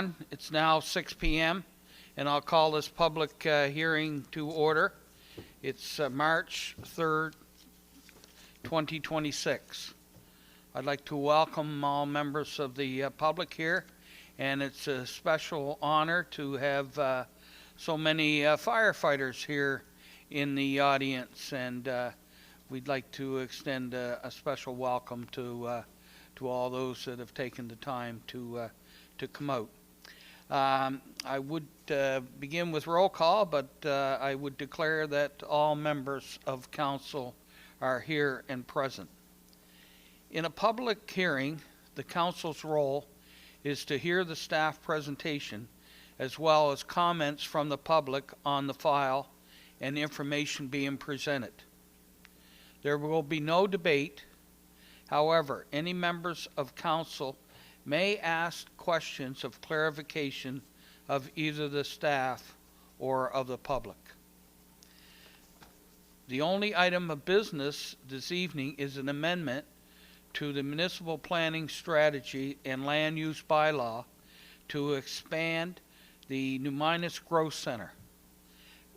everyone. It's now 6 p.m. and I'll call this public hearing to order. It's March 3rd, 2026. I'd like to welcome all members of the public here, and it's a special honor to have so many firefighters here in the audience, and we'd like to extend a special welcome to all those that have taken the time to come out. I would begin with roll call, but I would declare that all members of council are here and present. In a public hearing, the council's role is to hear the staff presentation as well as comments from the public on the file and information being presented. There will be no debate. However, any members of council may ask questions of clarification of either the staff or of the public. The only item of business this evening is an amendment to the municipal planning strategy and land use bylaw to expand the Minas Growth Center,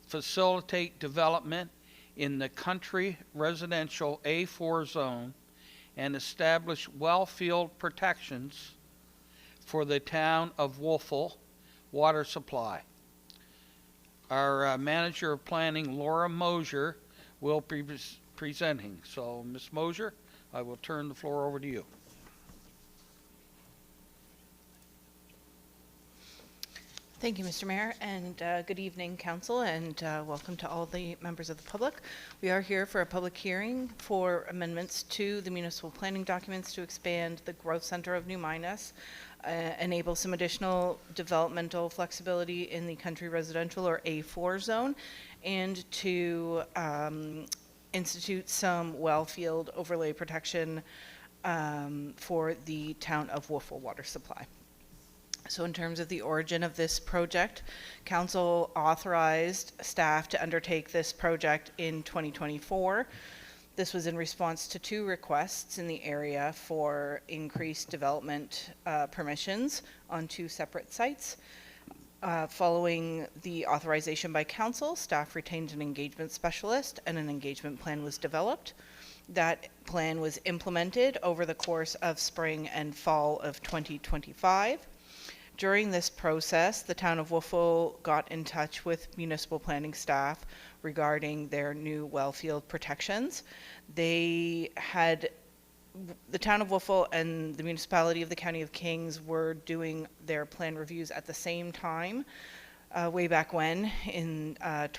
facilitate development in the country residential A4 zone, and establish Wellfield protections for the town of Wolfville water supply. Our manager of planning, Laura Mosier, will be presenting. So, Ms. Mosier, I will turn the floor over to you. Thank you, Mr. Mayor, and good evening, Council, and welcome to all the members of the public. We are here for a public hearing for amendments to the municipal planning documents to expand the growth center of New Minas, enable some additional developmental flexibility in the country residential or A4 zone, and to institute some Wellfield overlay protection for the town of Wolfville water supply. So in terms of the origin of this project, Council authorized staff to undertake this project in 2024. This was in response to two requests in the area for increased development permissions on two separate sites. Following the authorization by Council, staff retained an engagement specialist and an engagement plan was developed. That plan was implemented over the course of spring and fall of 2025. During this process, the town of Wolfville got in touch with municipal planning staff regarding their new Wellfield protections. The town of Wolfville and the municipality of the County of Kings were doing their plan reviews at the same time, way back when, in the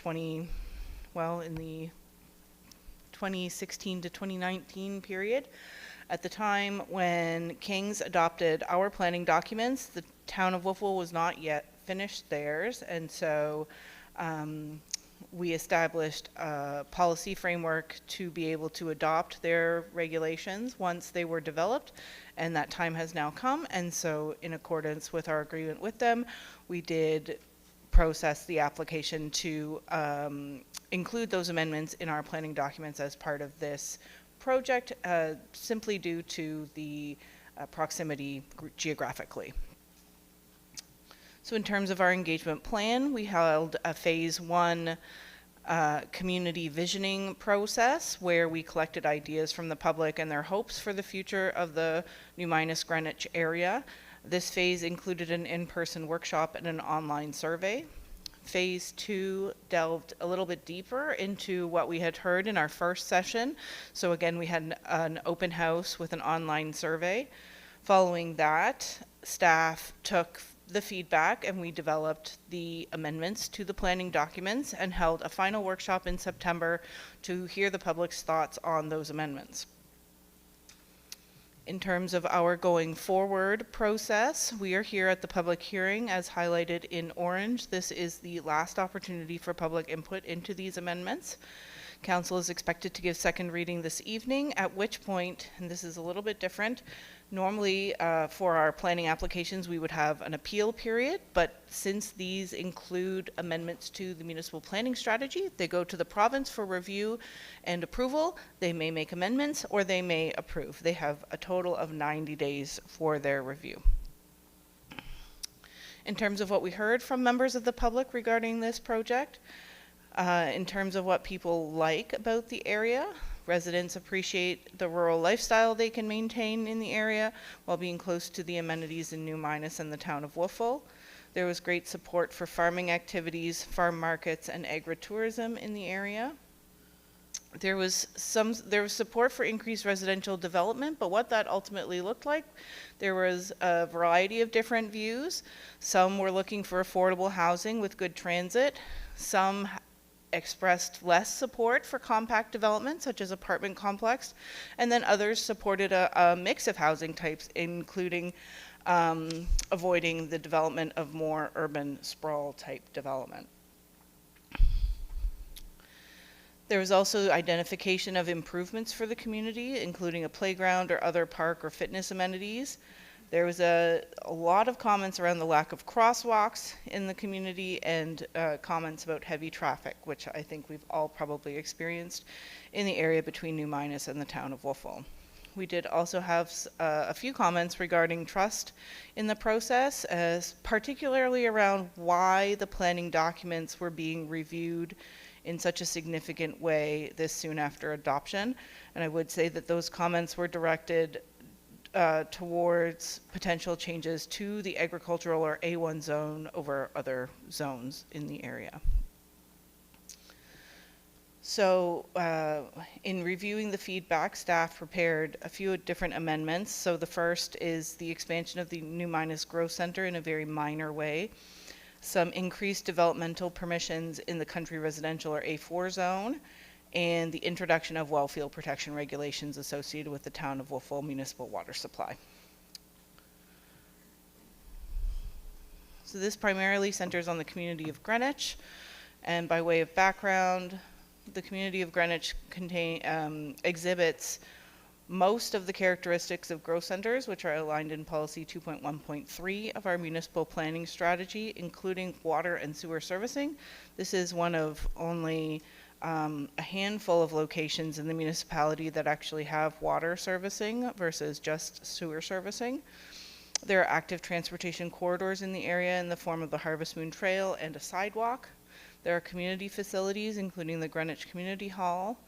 2016 to 2019 period. At the time when Kings adopted our planning documents, the town of Wolfville was not yet finished theirs, and so we established a policy framework to be able to adopt their regulations once they were developed, and that time has now come. And so in accordance with our agreement with them, we did process the application to include those amendments in our planning documents as part of this project, simply due to the proximity geographically. So in terms of our engagement plan, we held a phase 1 community visioning process where we collected ideas from the public and their hopes for the future of the New Minas Greenwich area. This phase included an in-person workshop and an online survey. Phase 2 delved a little bit deeper into what we had heard in our first session. So again, we had an open house with an online survey. Following that, staff took the feedback and we developed the amendments to the planning documents and held a final workshop in September to hear the public's thoughts on those amendments. In terms of our going forward process, we are here at the public hearing as highlighted in orange. This is the last opportunity for public input into these amendments. Council is expected to give second reading this evening, at which point, and this is a little bit different, normally for our planning applications we would have an appeal period, but since these include amendments to the municipal planning strategy, they go to the province for review and approval. They may make amendments or they may approve. They have a total of 90 days for their review. In terms of what we heard from members of the public regarding this project, in terms of what people like about the area, residents appreciate the rural lifestyle they can maintain in the area while being close to the amenities in New Minas and the town of Wolfville. There was great support for farming activities, farm markets, and agritourism in the area. There was support for increased residential development, but what that ultimately looked like, there was a variety of different views. Some were looking for affordable housing with good transit. Some expressed less support for compact development, such as apartment complex, and then others supported a mix of housing types, including avoiding the development of more urban sprawl type development. There was also identification of improvements for the community, including a playground or other park or fitness amenities. There was a lot of comments around the lack of crosswalks in the community and comments about heavy traffic, which I think we've all probably experienced in the area between New Minas and the town of Wolfville. We did also have a few comments regarding trust in the process, particularly around why the planning documents were being reviewed in such a significant way this soon after adoption. And I would say that those comments were directed towards potential changes to the agricultural or A1 zone over other zones in the area. So in reviewing the feedback, staff prepared a few different amendments. So the first is the expansion of the New Minas Growth Center in a very minor way. Some increased developmental permissions in the country residential or A4 zone, and the introduction of wellfield protection regulations associated with the town of Wolfville municipal water supply. So this primarily centers on the community of Greenwich, and by way of background, the community of Greenwich exhibits most of the characteristics of growth centers, which are outlined in policy 2.1.3 of our municipal planning strategy, including water and sewer servicing. This is one of only a handful of locations in the municipality that actually have water servicing versus just sewer servicing. There are active transportation corridors in the area in the form of the Harvest Moon Trail and a sidewalk. There are community facilities, including the Greenwich Community Hall.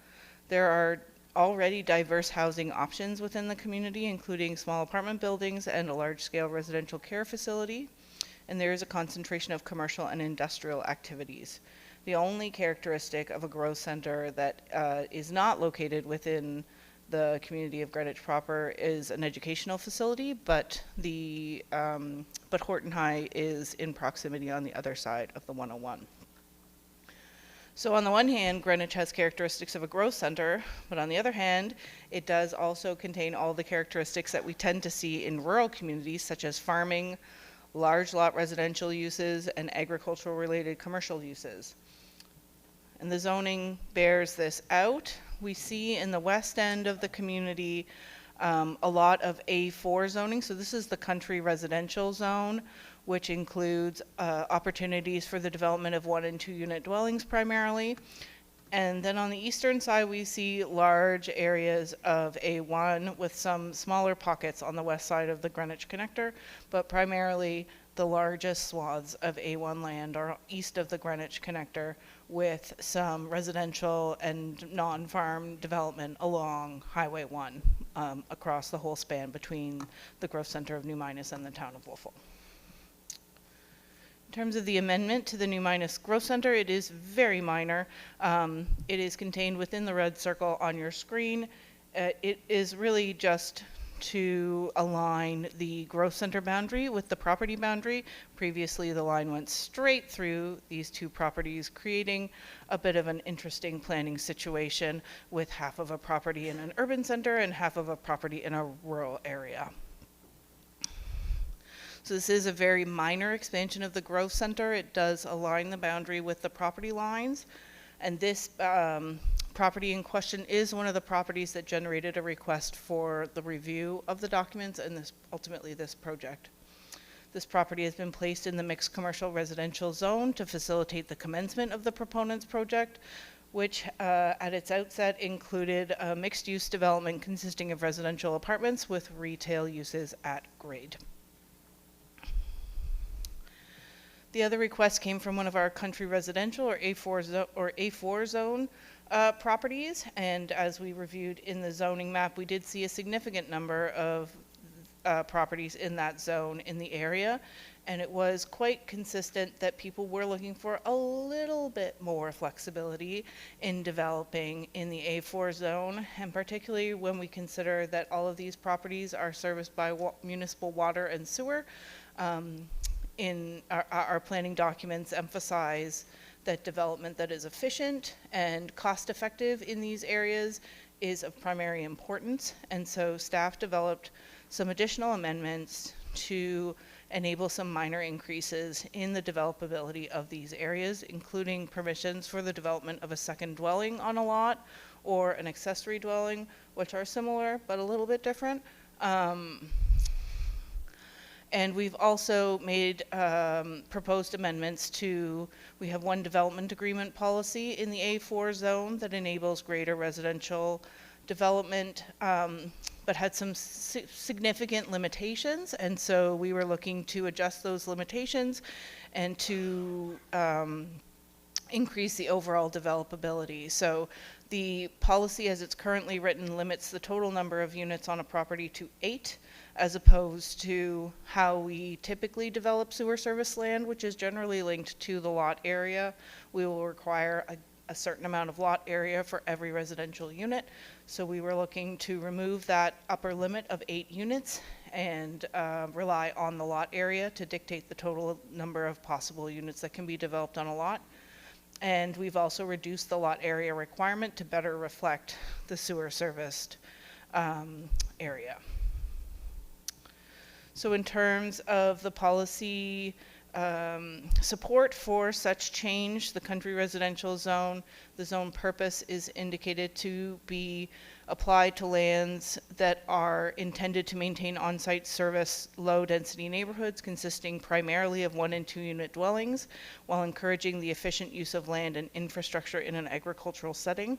There are already diverse housing options within the community, including small apartment buildings and a large-scale residential care facility. And there is a concentration of commercial and industrial activities. The only characteristic of a growth center that is not located within the community of Greenwich proper is an educational facility, but Horton High is in proximity on the other side of the 101. So on the one hand, Greenwich has characteristics of a growth center, but on the other hand, it does also contain all the characteristics that we tend to see in rural communities, such as farming, large lot residential uses, and agricultural related commercial uses. And the zoning bears this out. We see in the west end of the community a lot of A4 zoning. So this is the country residential zone, which includes opportunities for the development of 1 and 2 unit dwellings primarily. And then on the eastern side, we see large areas of A1 with some smaller pockets on the west side of the Greenwich connector, but primarily the largest swaths of A1 land are east of the Greenwich connector, with some residential and non-farm development along Highway 1 across the whole span between the growth center of New Minas and the town of Wolfville. In terms of the amendment to the New Minas Growth Center, it is very minor. It is contained within the red circle on your screen. It is really just to align the growth center boundary with the property boundary. Previously, the line went straight through these two properties, creating a bit of an interesting planning situation with half of a property in an urban center and half of a property in a rural area. So this is a very minor expansion of the growth center. It does align the boundary with the property lines. And this property in question is one of the properties that generated a request for the review of the documents and ultimately this project. This property has been placed in the mixed commercial residential zone to facilitate the commencement of the proponent's project, which at its outset included a mixed-use development consisting of residential apartments with retail uses at grade. The other request came from one of our country residential or A4 zone properties, and as we reviewed in the zoning map, we did see a significant number of properties in that zone in the area, and it was quite consistent that people were looking for a little bit more flexibility in developing in the A4 zone, and particularly when we consider that all of these properties are serviced by municipal water and sewer. In our planning documents emphasize that development that is efficient and cost-effective in these areas is of primary importance, and so staff developed some additional amendments to enable some minor increases in the developability of these areas, including permissions for the development of a second dwelling on a lot or an accessory dwelling, which are similar but a little bit different. And we've also made proposed amendments to, we have one development agreement policy in the A4 zone that enables greater residential development, but had some significant limitations, and so we were looking to adjust those limitations and to increase the overall developability. So the policy as it's currently written limits the total number of units on a property to 8, as opposed to how we typically develop sewer service land, which is generally linked to the lot area. We will require a certain amount of lot area for every residential unit. So we were looking to remove that upper limit of 8 units and rely on the lot area to dictate the total number of possible units that can be developed on a lot. And we've also reduced the lot area requirement to better reflect the sewer serviced area. So in terms of the policy support for such change, the country residential zone, the zone purpose is indicated to be applied to lands that are intended to maintain on-site service low-density neighborhoods consisting primarily of 1 and 2 unit dwellings, while encouraging the efficient use of land and infrastructure in an agricultural setting.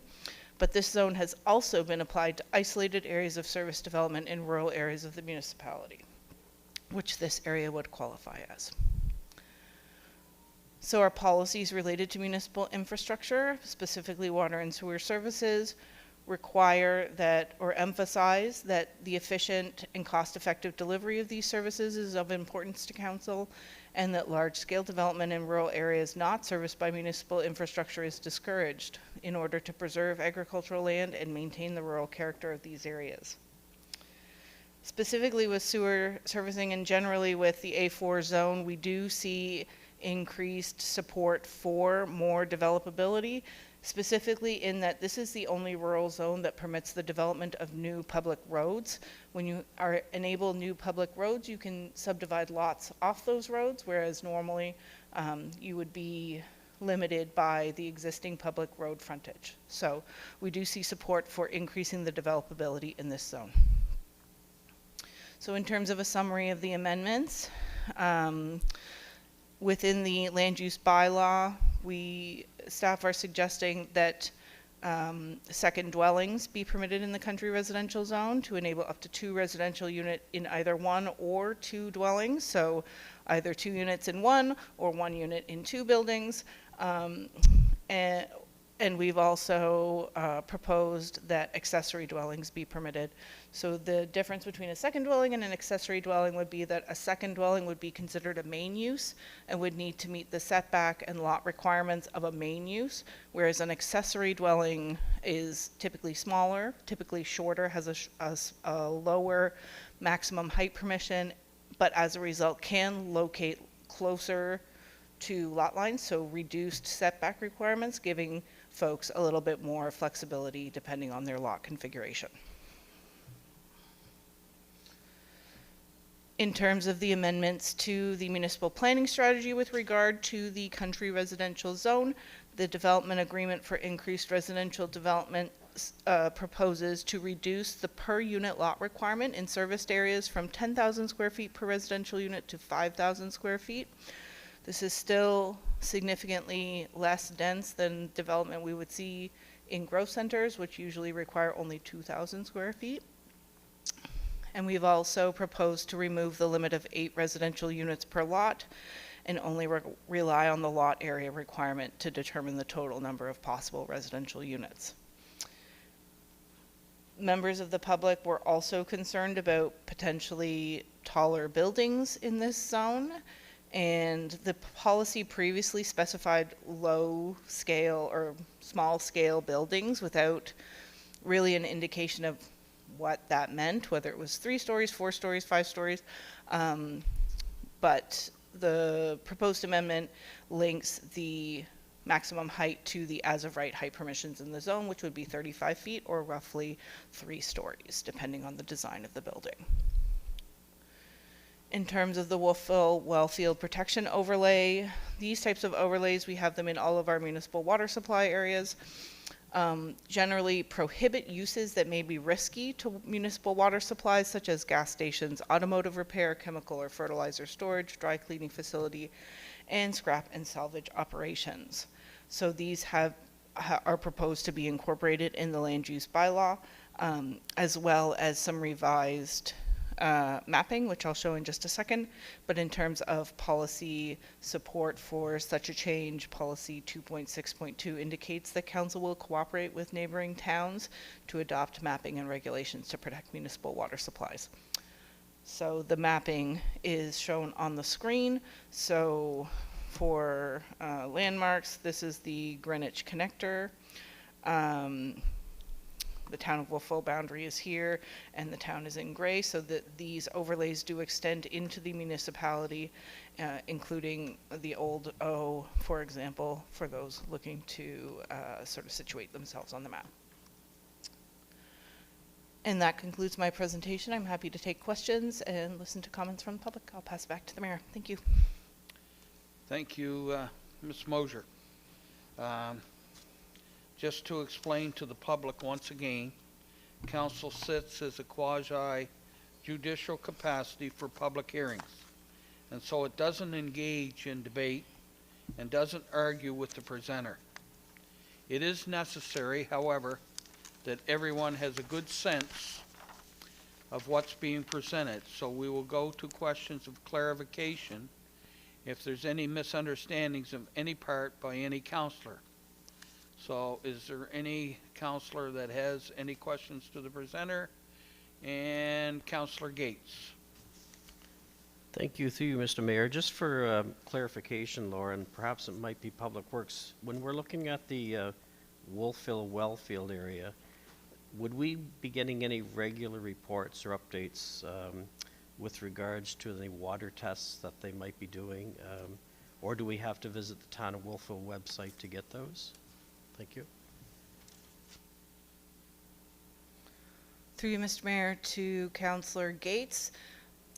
But this zone has also been applied to isolated areas of service development in rural areas of the municipality, which this area would qualify as. So our policies related to municipal infrastructure, specifically water and sewer services, require that or emphasize that the efficient and cost-effective delivery of these services is of importance to council, and that large-scale development in rural areas not serviced by municipal infrastructure is discouraged in order to preserve agricultural land and maintain the rural character of these areas. Specifically with sewer servicing and generally with the A4 zone, we do see increased support for more developability, specifically in that this is the only rural zone that permits the development of new public roads. When you enable new public roads, you can subdivide lots off those roads, whereas normally you would be limited by the existing public road frontage. So we do see support for increasing the developability in this zone. So in terms of a summary of the amendments, within the land use bylaw, staff are suggesting that second dwellings be permitted in the country residential zone to enable up to 2 residential units in either 1 or 2 dwellings. So either 2 units in 1 or 1 unit in 2 buildings. And we've also proposed that accessory dwellings be permitted. So the difference between a second dwelling and an accessory dwelling would be that a second dwelling would be considered a main use and would need to meet the setback and lot requirements of a main use, whereas an accessory dwelling is typically smaller, typically shorter, has a lower maximum height permission, but as a result can locate closer to lot lines, so reduced setback requirements, giving folks a little bit more flexibility depending on their lot configuration. In terms of the amendments to the municipal planning strategy with regard to the country residential zone, the development agreement for increased residential development proposes to reduce the per unit lot requirement in serviced areas from 10,000 square feet per residential unit to 5,000 square feet. This is still significantly less dense than development we would see in growth centers, which usually require only 2,000 square feet. And we've also proposed to remove the limit of 8 residential units per lot and only rely on the lot area requirement to determine the total number of possible residential units. Members of the public were also concerned about potentially taller buildings in this zone, and the policy previously specified low scale or small scale buildings without really an indication of what that meant, whether it was 3 stories, 4 stories, 5 stories. But the proposed amendment links the maximum height to the as-of-right height permissions in the zone, which would be 35 feet or roughly 3 stories, depending on the design of the building. In terms of the Wolfville Wellfield protection overlay, these types of overlays, we have them in all of our municipal water supply areas. Generally prohibit uses that may be risky to municipal water supplies, such as gas stations, automotive repair, chemical or fertilizer storage, dry cleaning facility, and scrap and salvage operations. So these are proposed to be incorporated in the land use bylaw, as well as some revised mapping, which I'll show in just a second. But in terms of policy support for such a change, policy 2.6.2 indicates that council will cooperate with neighboring towns to adopt mapping and regulations to protect municipal water supplies. So the mapping is shown on the screen. So for landmarks, this is the Greenwich connector. The town of Wolfville boundary is here, and the town is in gray, so that these overlays do extend into the municipality, including the old O, for example, for those looking to sort of situate themselves on the map. And that concludes my presentation. I'm happy to take questions and listen to comments from the public. I'll pass it back to the mayor. Thank you. Thank you, Ms. Mosier. Just to explain to the public once again, council sits as a quasi-judicial capacity for public hearings. And so it doesn't engage in debate and doesn't argue with the presenter. It is necessary, however, that everyone has a good sense of what's being presented. So we will go to questions of clarification if there's any misunderstandings of any part by any councillor. So is there any councillor that has any questions to the presenter? And Councillor Gates. Thank you, through you, Mr. Mayor. Just for clarification, Laura, and perhaps it might be Public Works, when we're looking at the Wolfville Wellfield area, would we be getting any regular reports or updates with regards to the water tests that they might be doing? Or do we have to visit the town of Wolfville website to get those? Thank you. Through you, Mr. Mayor, to Councillor Gates.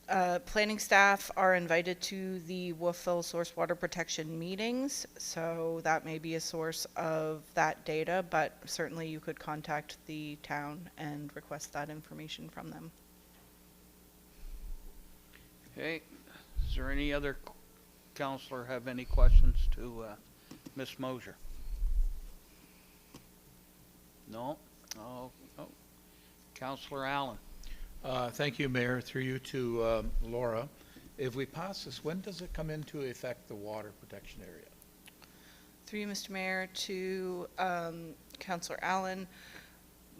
Planning staff are invited to the Wolfville Source Water Protection meetings, so that may be a source of that data, but certainly you could contact the town and request that information from them. Okay, is there any other councillor have any questions to Ms. Mosier? No? Oh. Councillor Allen. Thank you, Mayor. Through you to Laura. If we pass this, when does it come into effect, the water protection area? Through you, Mr. Mayor, to Councillor Allen.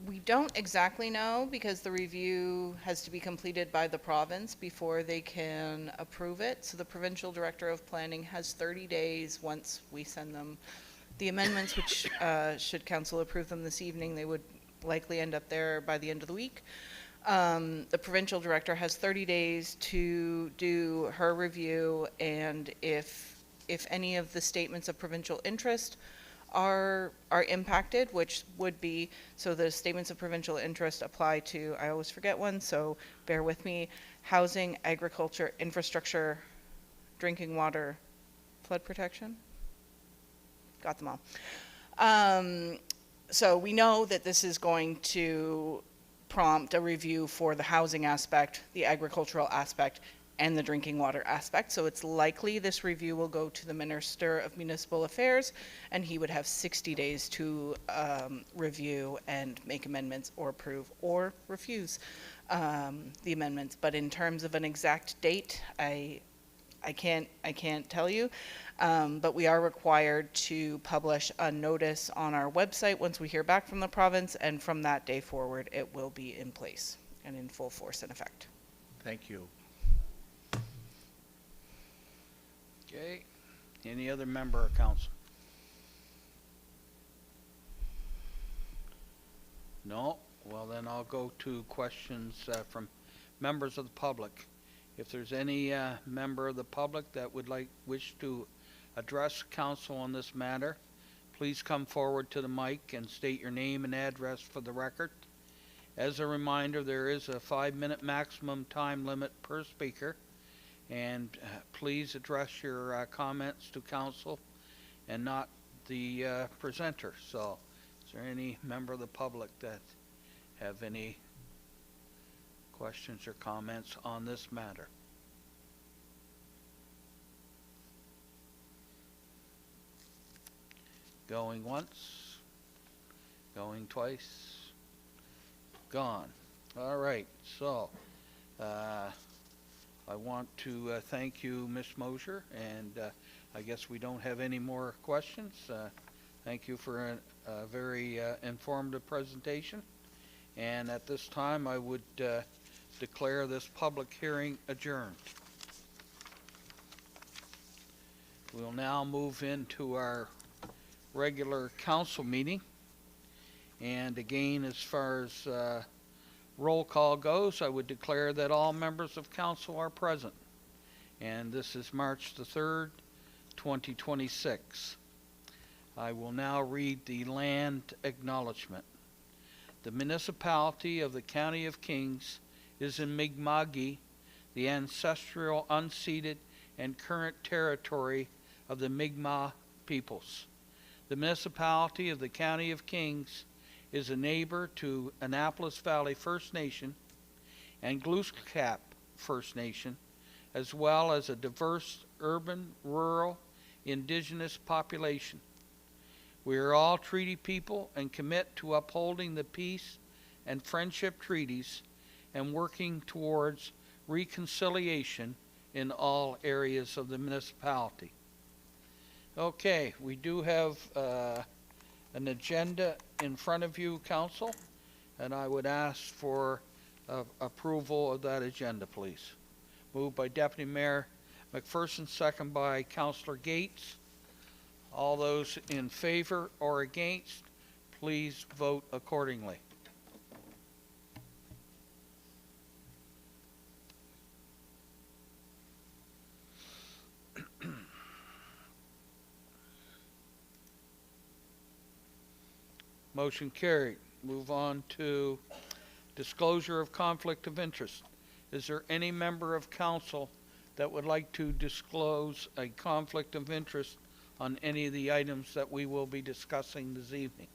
We don't exactly know because the review has to be completed by the province before they can approve it. So the provincial director of planning has 30 days once we send them the amendments, which should council approve them this evening, they would likely end up there by the end of the week. The provincial director has 30 days to do her review, and if any of the statements of provincial interest are impacted, which would be, so the statements of provincial interest apply to, I always forget one, so bear with me, housing, agriculture, infrastructure, drinking water, flood protection. Got them all. So we know that this is going to prompt a review for the housing aspect, the agricultural aspect, and the drinking water aspect. So it's likely this review will go to the Minister of Municipal Affairs, and he would have 60 days to review and make amendments or approve or refuse. the amendments. But in terms of an exact date, I can't tell you. But we are required to publish a notice on our website once we hear back from the province, and from that day forward, it will be in place and in full force and effect. Thank you. Okay, any other member of council? No? Well, then I'll go to questions from members of the public. If there's any member of the public that would wish to address council on this matter, please come forward to the mic and state your name and address for the record. As a reminder, there is a 5-minute maximum time limit per speaker, and please address your comments to council and not the presenter. So, is there any member of the public that have any questions or comments on this matter? Going once, going twice, gone. All right, so I want to thank you, Ms. Mosher, and I guess we don't have any more questions. Thank you for a very informative presentation. And at this time, I would declare this public hearing adjourned. We'll now move into our regular council meeting. And again, as far as roll call goes, I would declare that all members of council are present. And this is March the 3rd, 2026. I will now read the land acknowledgement. The municipality of the County of Kings is in Mi'kma'ki, the ancestral, unceded, and current territory of the Mi'kmaq peoples. The municipality of the County of Kings is a neighbor to Annapolis Valley First Nation and Glooscap First Nation, as well as a diverse urban, rural, indigenous population. We are all treaty people and commit to upholding the peace and friendship treaties and working towards reconciliation in all areas of the municipality. Okay, we do have an agenda in front of you, council, and I would ask for approval of that agenda, please. Moved by Deputy Mayor McPherson, second by Councillor Gates. All those in favor or against, please vote accordingly. Motion carried. Move on to disclosure of conflict of interest. Is there any member of council that would like to disclose a conflict of interest on any of the items that we will be discussing this evening?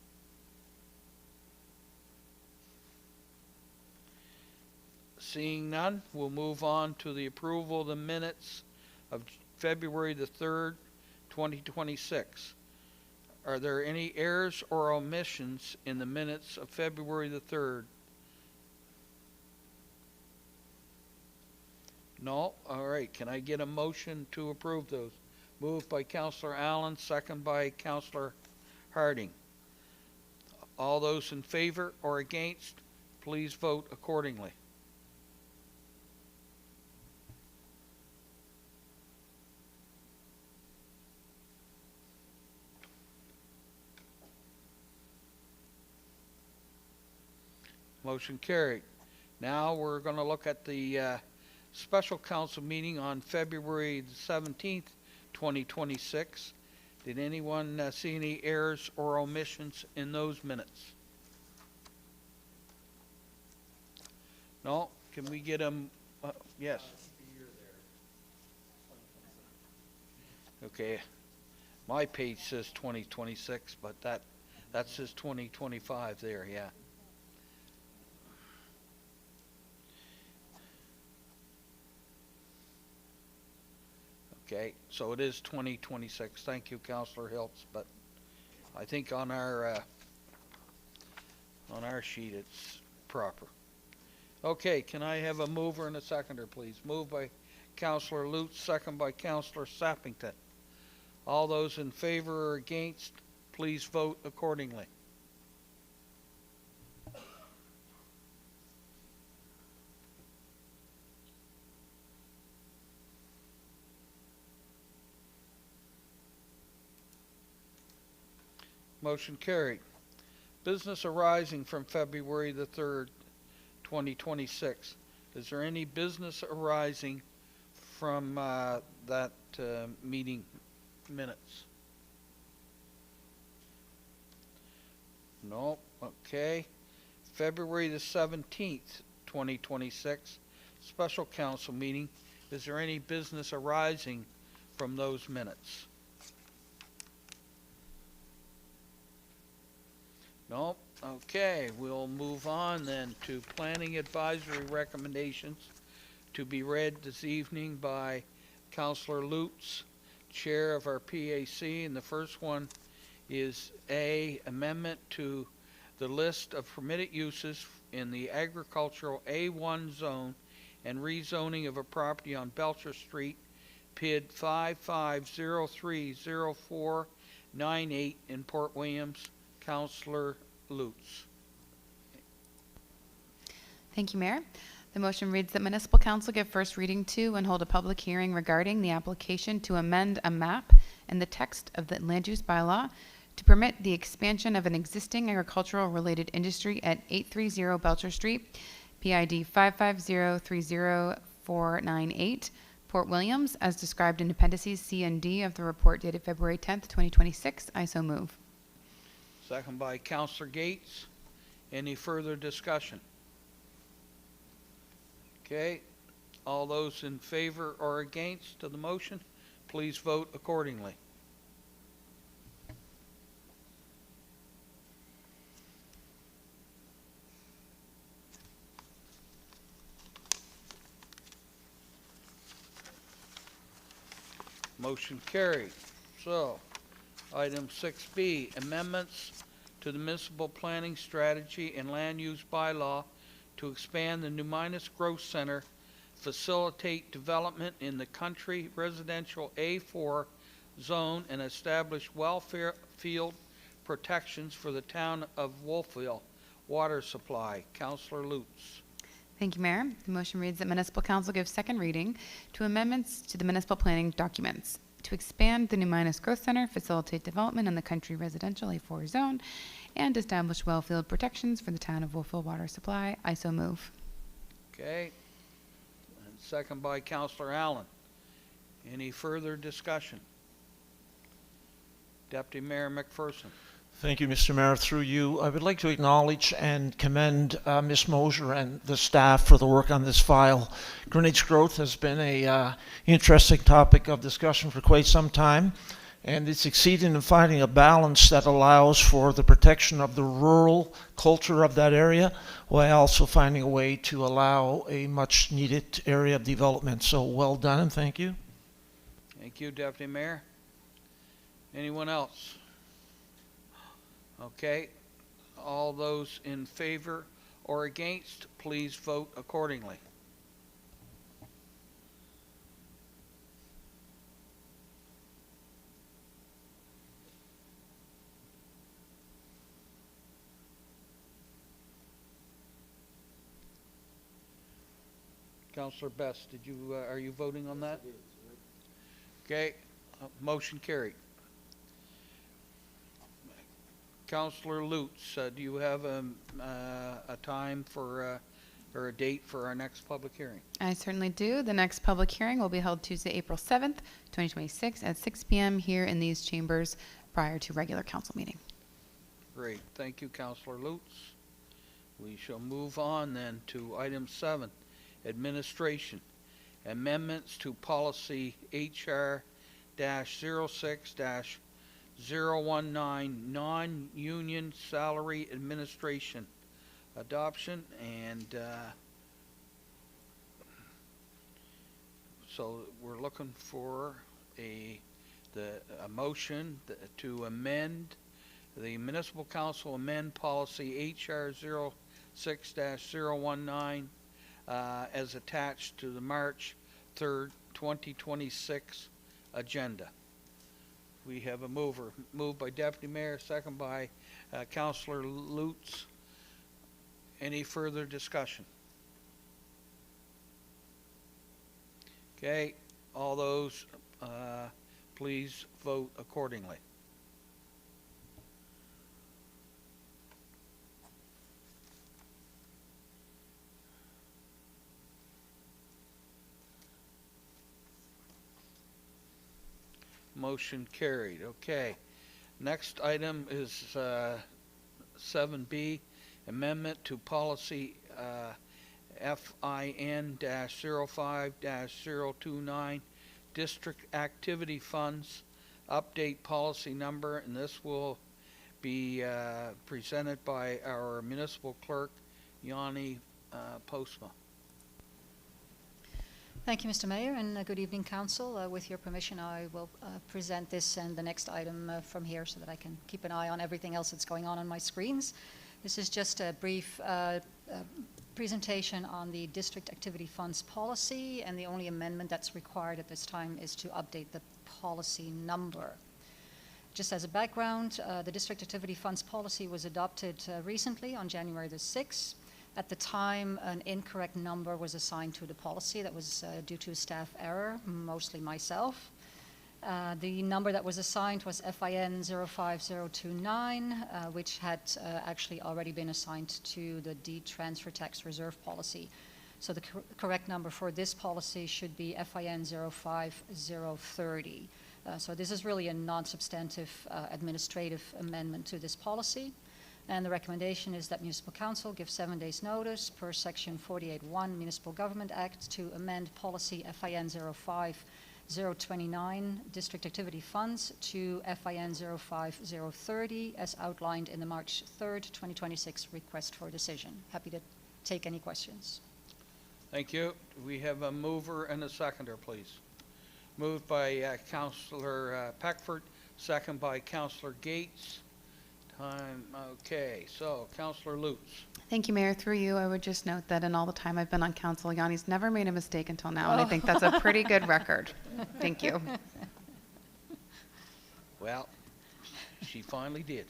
Seeing none, we'll move on to the approval of the minutes of February the 3rd, 2026. Are there any errors or omissions in the minutes of February the 3rd? No? All right. Can I get a motion to approve those? Moved by Councillor Allen, second by Councillor Harding. All those in favor or against, please vote accordingly. Motion carried. Now we're going to look at the special council meeting on February the 17th, 2026. Did anyone see any errors or omissions in those minutes? No? Can we get them? Yes. Okay. My page says 2026, but that says 2025 there, yeah. Okay, so it is 2026. Thank you, Councillor Hiltz, but I think on our sheet it's proper. Okay, can I have a mover and a seconder, please? Moved by Counselor Lutz, second by Counselor Sappington. All those in favor or against, please vote accordingly. Motion carried. Business arising from February the 3rd, 2026. Is there any business arising from that meeting minutes? No. Okay. February the 17th, 2026, special council meeting. Is there any business arising from those minutes? Nope. Okay, we'll move on then to planning advisory recommendations to be read this evening by Counselor Lutz, chair of our PAC, and the first one is A, amendment to the list of permitted uses in the agricultural A1 zone and rezoning of a property on Belcher Street, PID 55030498 in Port Williams. Counselor Lutz. Thank you, Mayor. The motion reads that Municipal Council give first reading to and hold a public hearing regarding the application to amend a map in the text of the land use bylaw to permit the expansion of an existing agricultural related industry at 830 Belcher Street, PID 55030498, Port Williams, as described in appendices C and D of the report dated February 10th, 2026. I so move. Second by Counselor Gates. Any further discussion? Okay. All those in favor or against of the motion, please vote accordingly. Motion carried. So, item 6B, amendments to the municipal planning strategy and land use bylaw to expand the Minas Growth Center, facilitate development in the country residential A4 zone, and establish Wellfield protections for the town of Wolfville water supply. Counselor Lutz. Thank you, Mayor. The motion reads that Municipal Council give second reading to amendments to the municipal planning documents to expand the Minas Growth Center, facilitate development in the country residential A4 zone, and establish Wellfield protections for the town of Wolfville water supply. I so move. Okay. And second by Counselor Allen. Any further discussion? Deputy Mayor McPherson. Thank you, Mr. Mayor. Through you, I would like to acknowledge and commend Ms. Mosier and the staff for the work on this file. Greenwich growth has been a interesting topic of discussion for quite some time, and it's succeeding in finding a balance that allows for the protection of the rural culture of that area, while also finding a way to allow a much needed area of development. So well done, and thank you. Thank you, Deputy Mayor. Anyone else? Okay. All those in favor or against, please vote accordingly. Councilor Best, are you voting on that? Okay, motion carried. Councilor Lutz, do you have a time for, or a date for our next public hearing? I certainly do. The next public hearing will be held Tuesday, April 7th, 2026 at 6 p.m. here in these chambers prior to regular council meeting. Great. Thank you, Councilor Lutz. We shall move on then to item 7, administration. Amendments to policy HR-06-019 non-union salary administration adoption, and so we're looking for a motion to amend the municipal council amend policy HR 06-019 as attached to the March 3rd, 2026 agenda. We have a mover. Moved by Deputy Mayor, second by Councillor Lutz. Any further discussion? Okay, all those, please vote accordingly. Motion carried. Okay. Next item is 7B, amendment to policy FIN-05-029, district activity funds, update policy number, and this will be presented by our municipal clerk, Yanni Postma. Thank you, Mr. Mayor, and good evening, Council. With your permission, I will present this and the next item from here so that I can keep an eye on everything else that's going on my screens. This is just a brief presentation on the District Activity Funds policy, and the only amendment that's required at this time is to update the policy number. Just as a background, the District Activity Funds policy was adopted recently on January the 6th. At the time, an incorrect number was assigned to the policy. That was due to a staff error, mostly myself. The number that was assigned was FIN 05029, which had actually already been assigned to the deed transfer tax reserve policy. So the correct number for this policy should be FIN 05030. So this is really a non-substantive administrative amendment to this policy. And the recommendation is that Municipal Council give 7 days notice per Section 48(1) Municipal Government Act to amend policy FIN 05029 District Activity Funds to FIN 05030 as outlined in the March 3rd, 2026 request for decision. Happy to take any questions. Thank you. We have a mover and a seconder, please. Moved by Councillor Peckford, second by Councillor Gates. Okay, so Councillor Lutz. Thank you, Mayor. Through you, I would just note that in all the time I've been on council, Yanni's never made a mistake until now, and I think that's a pretty good record. Thank you. Well, she finally did.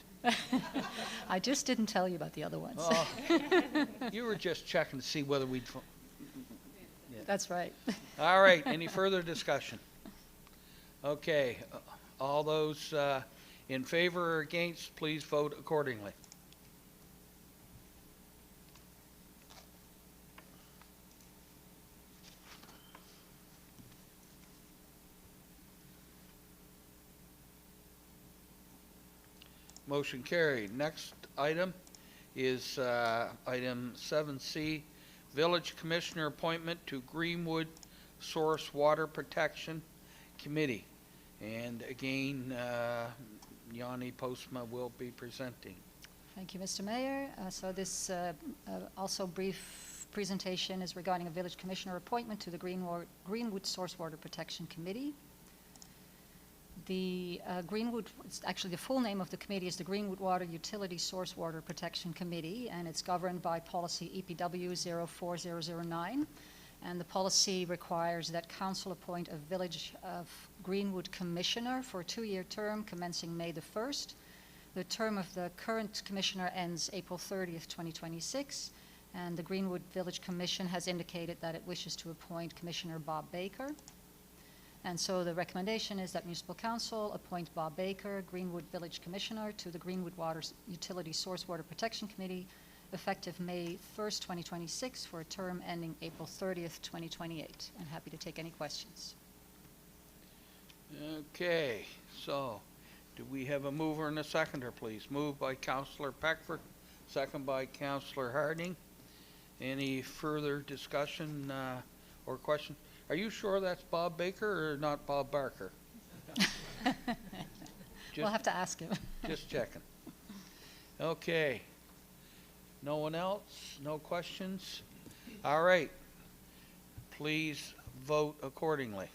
I just didn't tell you about the other ones. Oh, you were just checking to see whether we'd... That's right. All right, any further discussion? Okay, all those in favor or against, please vote accordingly. Motion carried. Next item is item 7C, Village Commissioner appointment to Greenwood Source Water Protection Committee. And again, Yanni Postma will be presenting. Thank you, Mr. Mayor. So this also brief presentation is regarding a Village Commissioner appointment to the Greenwood Source Water Protection Committee. The Greenwood, actually the full name of the committee is the Greenwood Water Utility Source Water Protection Committee, and it's governed by policy EPW 04009. And the policy requires that council appoint a Village of Greenwood Commissioner for a 2-year term commencing May the 1st. The term of the current commissioner ends April 30th, 2026, and the Greenwood Village Commission has indicated that it wishes to appoint Commissioner Bob Baker. And so the recommendation is that Municipal Council appoint Bob Baker, Greenwood Village Commissioner, to the Greenwood Water Utility Source Water Protection Committee, effective May 1st, 2026, for a term ending April 30th, 2028. I'm happy to take any questions. Okay, so do we have a mover and a seconder, please? Moved by Councillor Peckford, second by Councillor Harding. Any further discussion or question? Are you sure that's Bob Baker or not Bob Barker? We'll have to ask him. Just checking. Okay. No one else? No questions? All right. Please vote accordingly.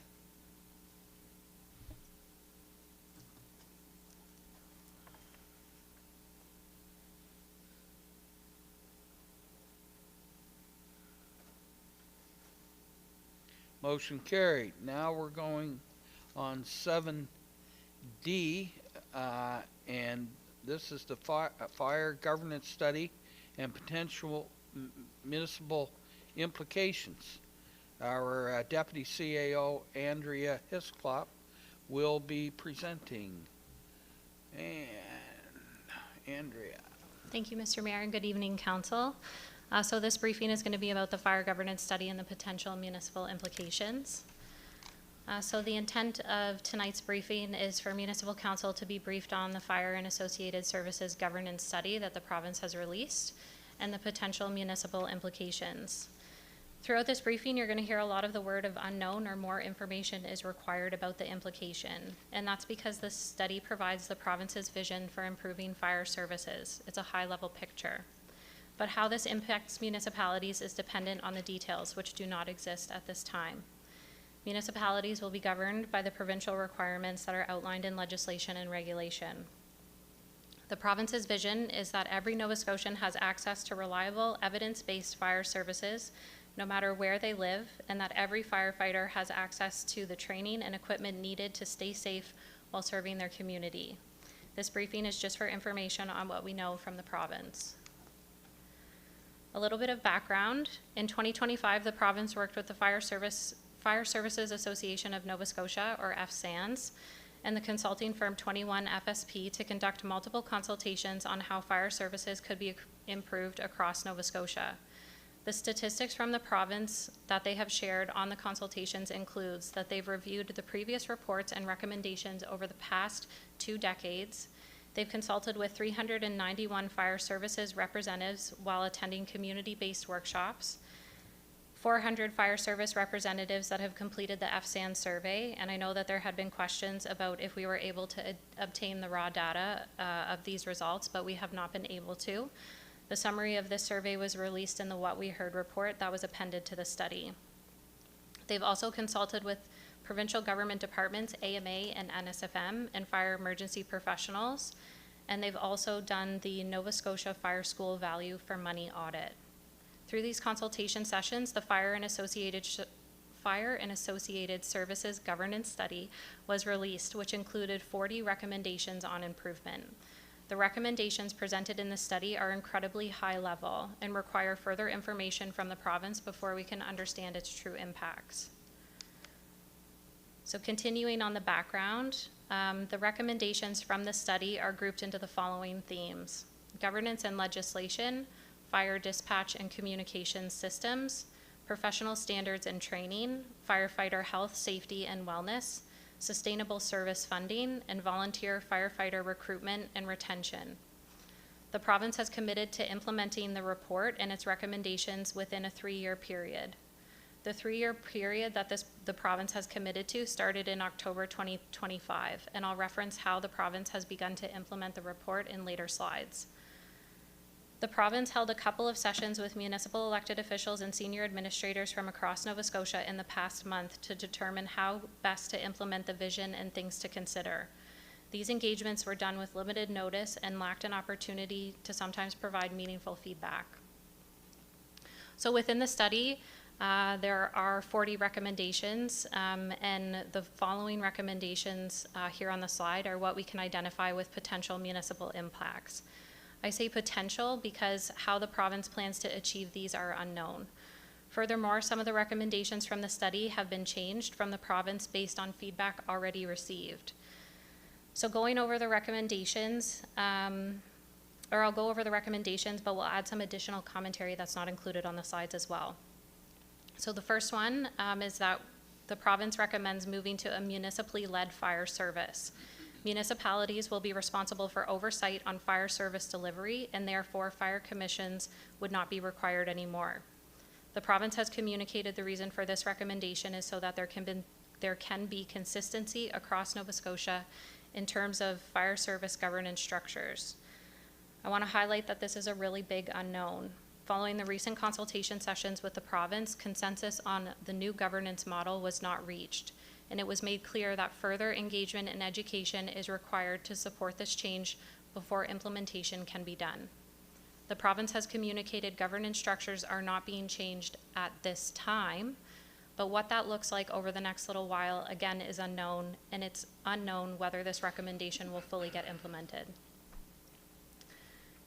Motion carried. Now we're going on 7D, and this is the fire governance study and potential municipal implications. Our Deputy CAO, Andrea Hisclop, will be presenting. And Andrea. Thank you, Mr. Mayor, and good evening, Council. So this briefing is going to be about the fire governance study and the potential municipal implications. So the intent of tonight's briefing is for Municipal Council to be briefed on the fire and associated services governance study that the province has released and the potential municipal implications. Throughout this briefing, you're going to hear a lot of the word of unknown or more information is required about the implication. And that's because this study provides the province's vision for improving fire services. It's a high-level picture. But how this impacts municipalities is dependent on the details, which do not exist at this time. Municipalities will be governed by the provincial requirements that are outlined in legislation and regulation. The province's vision is that every Nova Scotian has access to reliable, evidence-based fire services no matter where they live, and that every firefighter has access to the training and equipment needed to stay safe while serving their community. This briefing is just for information on what we know from the province. A little bit of background. In 2025, the province worked with the Fire Services Association of Nova Scotia, or FSANS, and the consulting firm 21 FSP to conduct multiple consultations on how fire services could be improved across Nova Scotia. The statistics from the province that they have shared on the consultations includes that they've reviewed the previous reports and recommendations over the past 2 decades. They've consulted with 391 fire services representatives while attending community-based workshops, 400 fire service representatives that have completed the FSAN survey, and I know that there had been questions about if we were able to obtain the raw data of these results, but we have not been able to. The summary of this survey was released in the What We Heard report that was appended to the study. They've also consulted with provincial government departments, AMA and NSFM, and fire emergency professionals, and they've also done the Nova Scotia Fire School Value for Money audit. Through these consultation sessions, the Fire and Associated Services Governance Study was released, which included 40 recommendations on improvement. The recommendations presented in the study are incredibly high level and require further information from the province before we can understand its true impacts. So continuing on the background, the recommendations from the study are grouped into the following themes: governance and legislation, fire dispatch and communications systems, professional standards and training, firefighter health, safety, and wellness, sustainable service funding, and volunteer firefighter recruitment and retention. The province has committed to implementing the report and its recommendations within a 3-year period. The 3-year period that the province has committed to started in October 2025, and I'll reference how the province has begun to implement the report in later slides. The province held a couple of sessions with municipal elected officials and senior administrators from across Nova Scotia in the past month to determine how best to implement the vision and things to consider. These engagements were done with limited notice and lacked an opportunity to sometimes provide meaningful feedback. So within the study, there are 40 recommendations, and the following recommendations here on the slide are what we can identify with potential municipal impacts. I say potential because how the province plans to achieve these are unknown. Furthermore, some of the recommendations from the study have been changed from the province based on feedback already received. So going over the recommendations, I'll go over the recommendations, but we'll add some additional commentary that's not included on the slides as well. So the first one is that the province recommends moving to a municipally led fire service. Municipalities will be responsible for oversight on fire service delivery, and therefore fire commissions would not be required anymore. The province has communicated the reason for this recommendation is so that there can be consistency across Nova Scotia in terms of fire service governance structures. I want to highlight that this is a really big unknown. Following the recent consultation sessions with the province, consensus on the new governance model was not reached, and it was made clear that further engagement and education is required to support this change before implementation can be done. The province has communicated governance structures are not being changed at this time, But what that looks like over the next little while, again, is unknown, and it's unknown whether this recommendation will fully get implemented.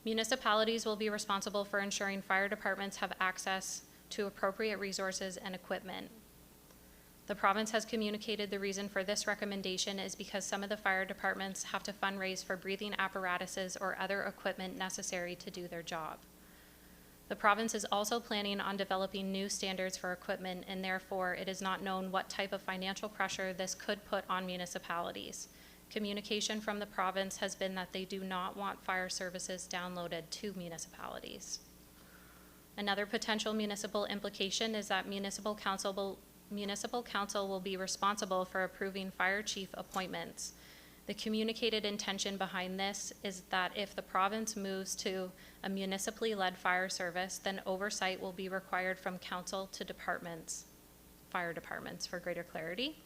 Municipalities will be responsible for ensuring fire departments have access to appropriate resources and equipment. The province has communicated the reason for this recommendation is because some of the fire departments have to fundraise for breathing apparatuses or other equipment necessary to do their job. The province is also planning on developing new standards for equipment, and therefore it is not known what type of financial pressure this could put on municipalities. Communication from the province has been that they do not want fire services downloaded to municipalities. Another potential municipal implication is that municipal council will be responsible for approving fire chief appointments. The communicated intention behind this is that if the province moves to a municipally led fire service, then oversight will be required from council to departments, fire departments, for greater clarity.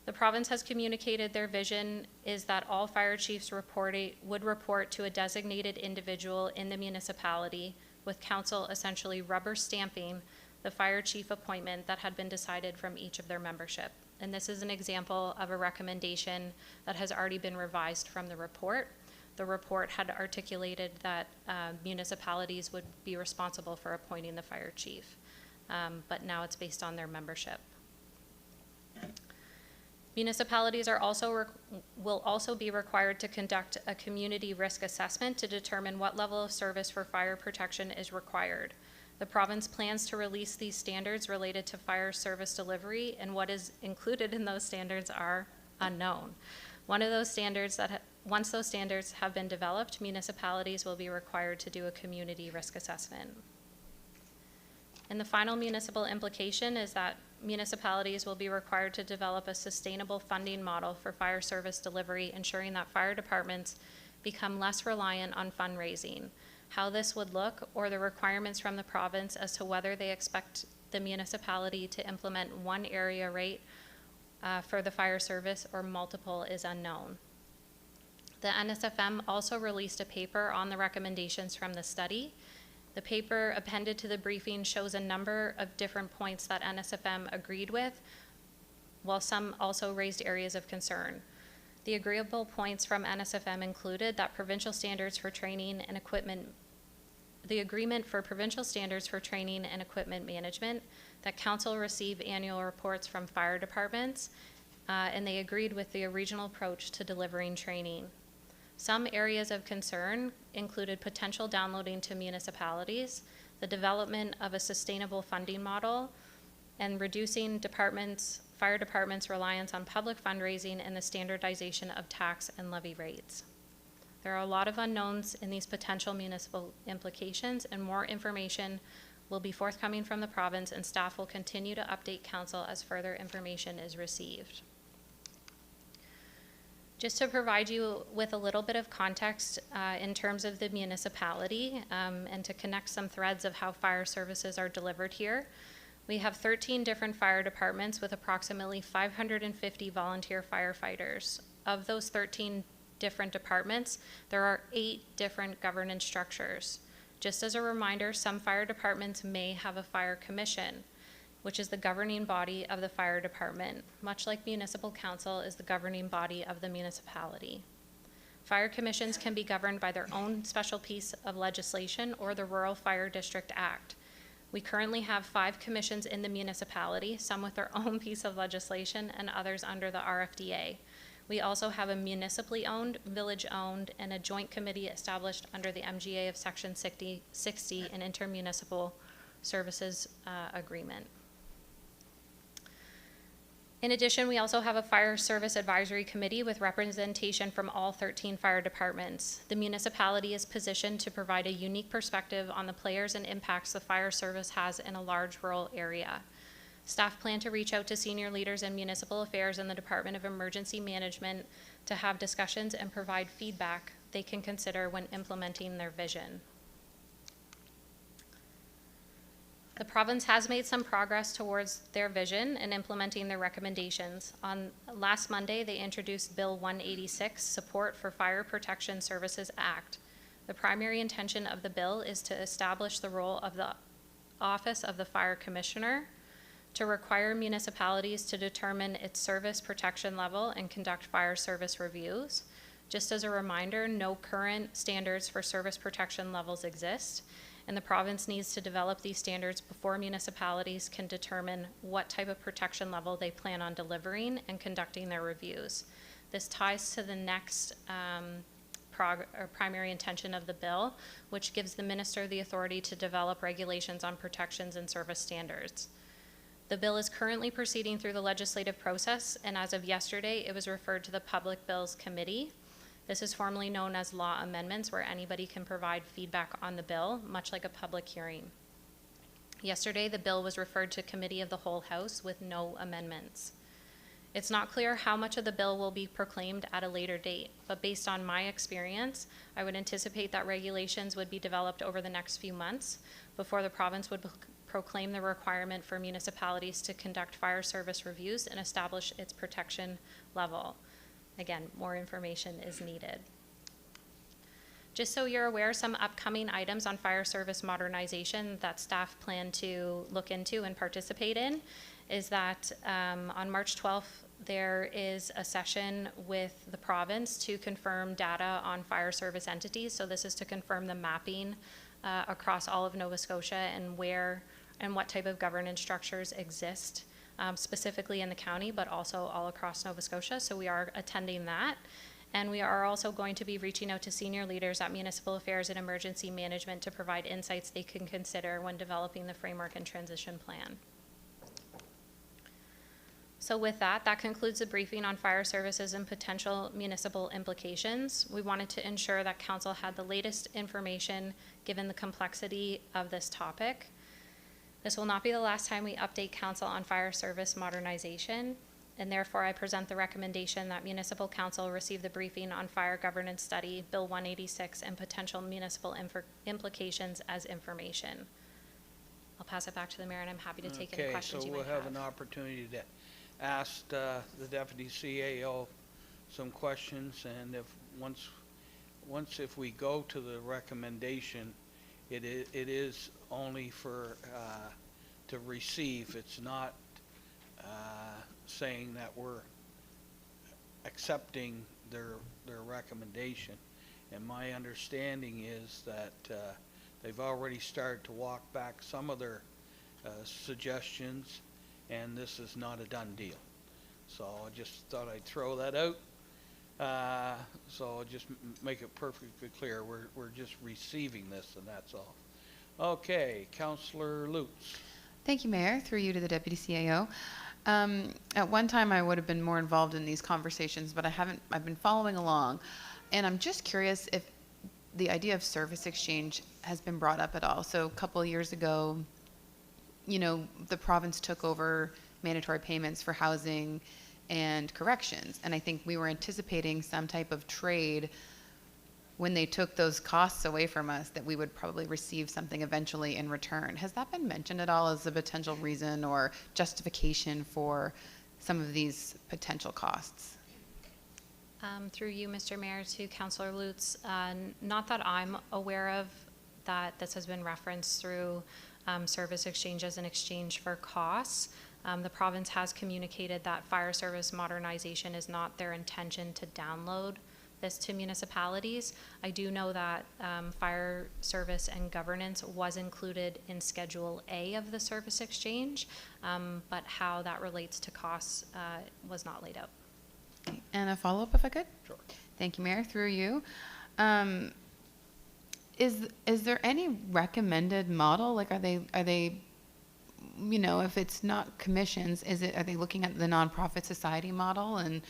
The province has communicated their vision is that all fire chiefs would report to a designated individual in the municipality, with council essentially rubber stamping the fire chief appointment that had been decided from each of their membership. And this is an example of a recommendation that has already been revised from the report. The report had articulated that municipalities would be responsible for appointing the fire chief, but now it's based on their membership. Municipalities will also be required to conduct a community risk assessment to determine what level of service for fire protection is required. The province plans to release these standards related to fire service delivery, and what is included in those standards are unknown. Once those standards have been developed, municipalities will be required to do a community risk assessment. And the final municipal implication is that municipalities will be required to develop a sustainable funding model for fire service delivery, ensuring that fire departments become less reliant on fundraising. How this would look, or the requirements from the province as to whether they expect the municipality to implement one area rate for the fire service or multiple, is unknown. The NSFM also released a paper on the recommendations from the study. The paper appended to the briefing shows a number of different points that NSFM agreed with, while some also raised areas of concern. The agreeable points from NSFM included that provincial standards for training and equipment, the agreement for provincial standards for training and equipment management, that council receive annual reports from fire departments, and they agreed with the regional approach to delivering training. Some areas of concern included potential downloading to municipalities, the development of a sustainable funding model, and reducing fire departments' reliance on public fundraising and the standardization of tax and levy rates. There are a lot of unknowns in these potential municipal implications, and more information will be forthcoming from the province, and staff will continue to update council as further information is received. Just to provide you with a little bit of context in terms of the municipality and to connect some threads of how fire services are delivered here, we have 13 different fire departments with approximately 550 volunteer firefighters. Of those 13 different departments, there are 8 different governance structures. Just as a reminder, some fire departments may have a fire commission, which is the governing body of the fire department, much like municipal council is the governing body of the municipality. Fire commissions can be governed by their own special piece of legislation or the Rural Fire District Act. We currently have 5 commissions in the municipality, some with their own piece of legislation and others under the RFDA. We also have a municipally owned, village owned, and a joint committee established under the MGA of Section 60 and Intermunicipal Services Agreement. In addition, we also have a Fire Service Advisory Committee with representation from all 13 fire departments. The municipality is positioned to provide a unique perspective on the players and impacts the fire service has in a large rural area. Staff plan to reach out to senior leaders in municipal affairs and the Department of Emergency Management to have discussions and provide feedback they can consider when implementing their vision. The province has made some progress towards their vision and implementing their recommendations. On last Monday, they introduced Bill 186, Support for Fire Protection Services Act. The primary intention of the bill is to establish the role of the Office of the Fire Commissioner to require municipalities to determine its service protection level and conduct fire service reviews. Just as a reminder, no current standards for service protection levels exist, and the province needs to develop these standards before municipalities can determine what type of protection level they plan on delivering and conducting their reviews. This ties to the next primary intention of the bill, which gives the minister the authority to develop regulations on protections and service standards. The bill is currently proceeding through the legislative process, and as of yesterday, it was referred to the Public Bills Committee. This is formally known as law amendments, where anybody can provide feedback on the bill, much like a public hearing. Yesterday, the bill was referred to Committee of the Whole House with no amendments. It's not clear how much of the bill will be proclaimed at a later date, but based on my experience, I would anticipate that regulations would be developed over the next few months before the province would proclaim the requirement for municipalities to conduct fire service reviews and establish its protection level. Again, more information is needed. Just so you're aware, some upcoming items on fire service modernization that staff plan to look into and participate in is that on March 12th, there is a session with the province to confirm data on fire service entities. So this is to confirm the mapping across all of Nova Scotia and where and what type of governance structures exist specifically in the county, but also all across Nova Scotia. So we are attending that. And we are also going to be reaching out to senior leaders at Municipal Affairs and Emergency Management to provide insights they can consider when developing the framework and transition plan. So with that, that concludes the briefing on fire services and potential municipal implications. We wanted to ensure that council had the latest information given the complexity of this topic. This will not be the last time we update council on fire service modernization, and therefore I present the recommendation that Municipal Council receive the briefing on fire governance study, Bill 186, and potential municipal implications as information. I'll pass it back to the mayor, and I'm happy to take any questions you might have. Okay, so we'll have an opportunity to ask the deputy CAO some questions, and if we go to the recommendation, it is only for to receive. It's not saying that we're accepting their recommendation. And my understanding is that they've already started to walk back some of their suggestions, and this is not a done deal. So I just thought I'd throw that out. So just make it perfectly clear. We're just receiving this, and that's all. Okay, Councillor Lutz. Thank you, Mayor. Through you to the Deputy CAO. At one time, I would have been more involved in these conversations, but I haven't. I've been following along, and I'm just curious if the idea of service exchange has been brought up at all. So a couple of years ago, you know, the province took over mandatory payments for housing and corrections, and I think we were anticipating some type of trade when they took those costs away from us, that we would probably receive something eventually in return. Has that been mentioned at all as a potential reason or justification for some of these potential costs? Through you, Mr. Mayor, to Councillor Lutz, not that I'm aware of that this has been referenced through service exchanges in exchange for costs. The province has communicated that fire service modernization is not their intention to download this to municipalities. I do know that fire service and governance was included in Schedule A of the service exchange, but how that relates to costs was not laid out. Okay. And a follow-up, if I could? Sure. Thank you, Mayor. Through you. Is there any recommended model? Like, are they, you know, if it's not commissions, are they looking at the nonprofit society model, and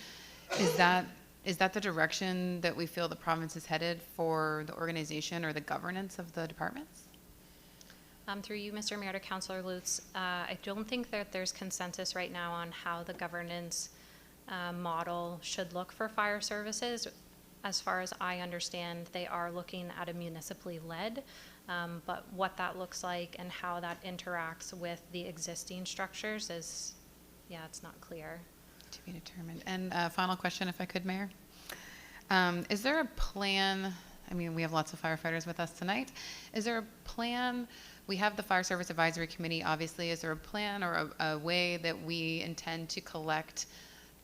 is that the direction that we feel the province is headed for the organization or the governance of the departments? Through you, Mr. Mayor, to Councillor Lutz, I don't think that there's consensus right now on how the governance model should look for fire services. As far as I understand, they are looking at a municipally led, but what that looks like and how that interacts with the existing structures is, yeah, it's not clear. To be determined. And final question, if I could, Mayor. Is there a plan, I mean, we have lots of firefighters with us tonight. Is there a plan we have the Fire Service Advisory Committee. Obviously, is there a plan or a way that we intend to collect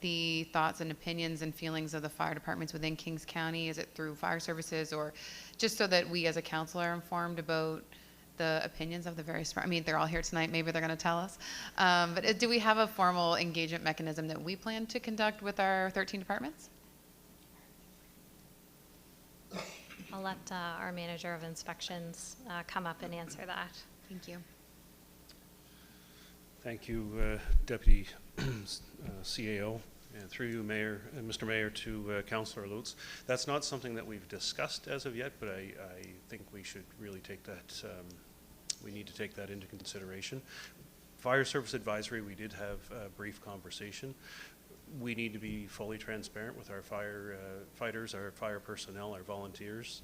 the thoughts and opinions and feelings of the fire departments within Kings County? Is it through fire services, or just so that we as a council are informed about the opinions of the various, I mean, they're all here tonight, maybe they're going to tell us. But do we have a formal engagement mechanism that we plan to conduct with our 13 departments? I'll let our manager of inspections come up and answer that. Thank you. Thank you, Deputy CAO, and through you, Mayor, Mr. Mayor, to Councillor Lutz. That's not something that we've discussed as of yet, but I think we should really take that, we need to take that into consideration. Fire Service Advisory, we did have a brief conversation. We need to be fully transparent with our fire fighters, our fire personnel, our volunteers.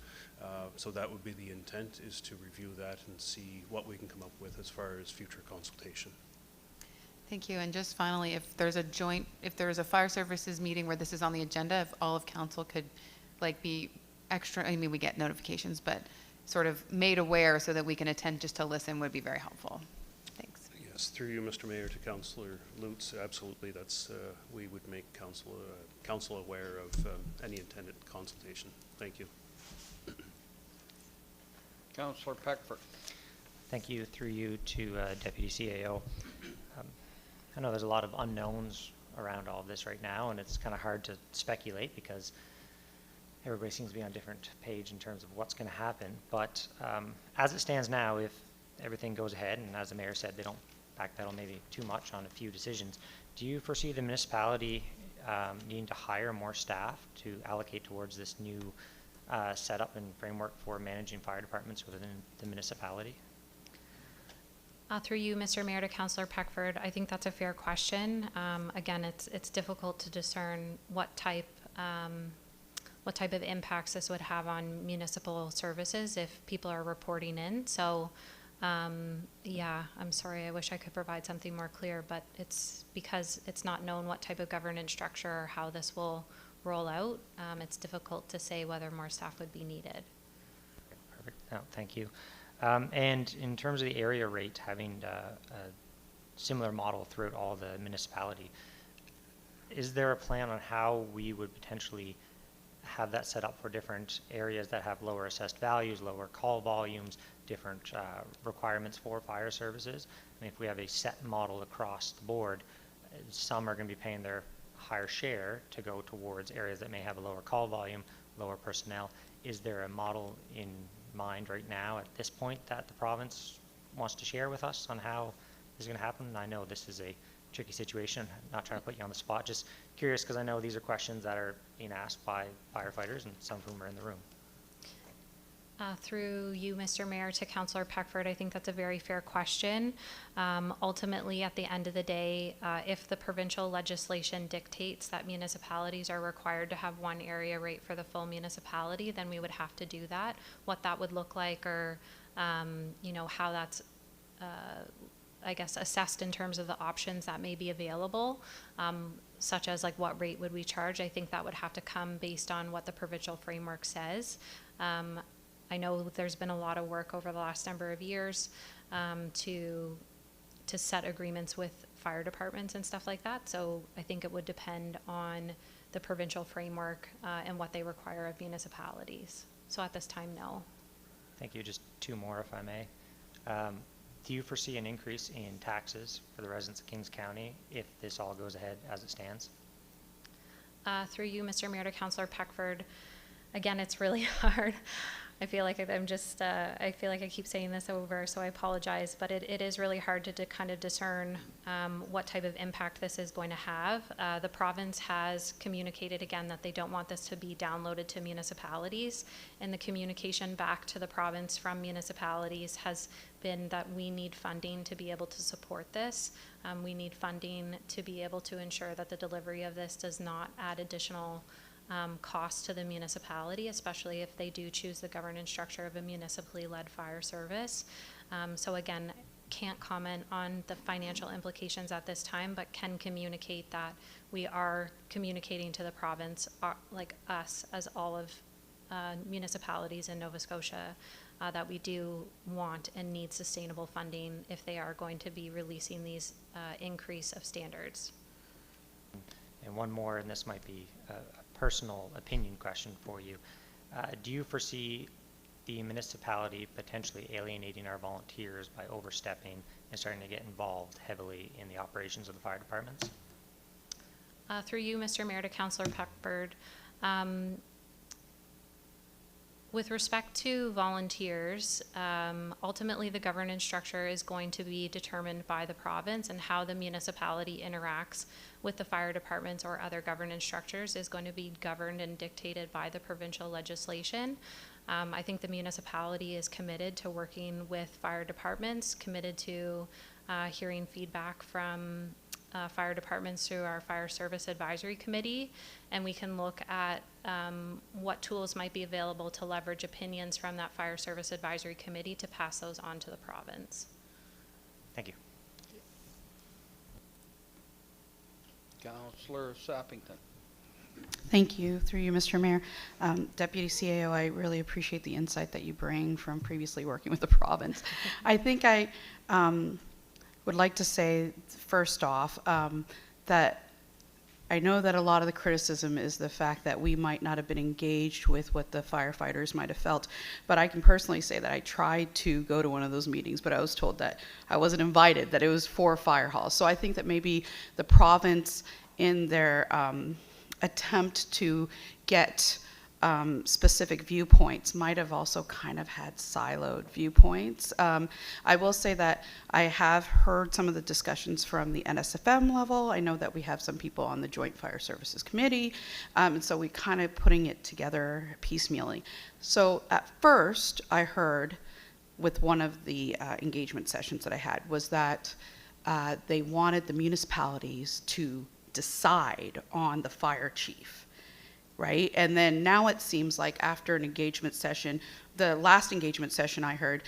So that would be the intent, is to review that and see what we can come up with as far as future consultation. Thank you. And just finally, if there's a fire services meeting where this is on the agenda, if all of council could like be extra, I mean, we get notifications, but sort of made aware so that we can attend just to listen would be very helpful. Thanks. Yes, through you, Mr. Mayor, to Councillor Lutz, absolutely. That's we would make council aware of any intended consultation. Thank you. Councillor Peckford. Thank you, through you, to Deputy CAO. I know there's a lot of unknowns around all of this right now, and it's kind of hard to speculate because everybody seems to be on a different page in terms of what's going to happen. But as it stands now, if everything goes ahead, and as the mayor said, they don't backpedal maybe too much on a few decisions, do you foresee the municipality needing to hire more staff to allocate towards this new setup and framework for managing fire departments within the municipality? Through you, Mr. Mayor, to Councillor Peckford, I think that's a fair question. Again, it's difficult to discern what type of impacts this would have on municipal services if people are reporting in. So, yeah, I'm sorry. I wish I could provide something more clear, but it's because it's not known what type of governance structure or how this will roll out. It's difficult to say whether more staff would be needed. Perfect. No, thank you. And in terms of the area rate, having a similar model throughout all the municipality, is there a plan on how we would potentially have that set up for different areas that have lower assessed values, lower call volumes, different requirements for fire services? I mean, if we have a set model across the board, some are going to be paying their higher share to go towards areas that may have a lower call volume, lower personnel. Is there a model in mind right now at this point that the province wants to share with us on how this is going to happen? And I know this is a tricky situation, not trying to put you on the spot, just curious because I know these are questions that are being asked by firefighters and some of whom are in the room. Through you, Mr. Mayor, to Councillor Peckford, I think that's a very fair question. Ultimately, at the end of the day, if the provincial legislation dictates that municipalities are required to have one area rate for the full municipality, then we would have to do that. What that would look like, or you know, how that's I guess assessed in terms of the options that may be available, such as like what rate would we charge, I think that would have to come based on what the provincial framework says. I know there's been a lot of work over the last number of years to set agreements with fire departments and stuff like that. So I think it would depend on the provincial framework and what they require of municipalities. So at this time, no. Thank you. Just two more, if I may. Do you foresee an increase in taxes for the residents of Kings County if this all goes ahead as it stands? Through you, Mr. Mayor, to Councillor Peckford, again, it's really hard. I feel like I'm just, I feel like I keep saying this over, so I apologize, but it is really hard to kind of discern what type of impact this is going to have. The province has communicated again that they don't want this to be downloaded to municipalities, and the communication back to the province from municipalities has been that we need funding to be able to support this. We need funding to be able to ensure that the delivery of this does not add additional cost to the municipality, especially if they do choose the governance structure of a municipally led fire service. So again, can't comment on the financial implications at this time, but can communicate that we are communicating to the province, like us, as all of municipalities in Nova Scotia, that we do want and need sustainable funding if they are going to be releasing these increase of standards. And one more, and this might be a personal opinion question for you. Do you foresee the municipality potentially alienating our volunteers by overstepping and starting to get involved heavily in the operations of the fire departments? Through you, Mr. Mayor, to Councillor Peckford, with respect to volunteers, ultimately the governance structure is going to be determined by the province, and how the municipality interacts with the fire departments or other governance structures is going to be governed and dictated by the provincial legislation. I think the municipality is committed to working with fire departments, committed to hearing feedback from fire departments through our Fire Service Advisory Committee, and we can look at what tools might be available to leverage opinions from that Fire Service Advisory Committee to pass those on to the province. Thank you. Councillor Sappington. Thank you. Through you, Mr. Mayor. Deputy CAO, I really appreciate the insight that you bring from previously working with the province. I think I would like to say, first off, that I know that a lot of the criticism is the fact that we might not have been engaged with what the firefighters might have felt, but I can personally say that I tried to go to one of those meetings, but I was told that I wasn't invited, that it was for fire halls. So I think that maybe the province, in their attempt to get specific viewpoints, might have also kind of had siloed viewpoints. I will say that I have heard some of the discussions from the NSFM level. I know that we have some people on the Joint Fire Services Committee, and so we kind of putting it together piecemeally. So at first, I heard with one of the engagement sessions that I had was that they wanted the municipalities to decide on the fire chief. Right? And then now it seems like after an engagement session, the last engagement session I heard,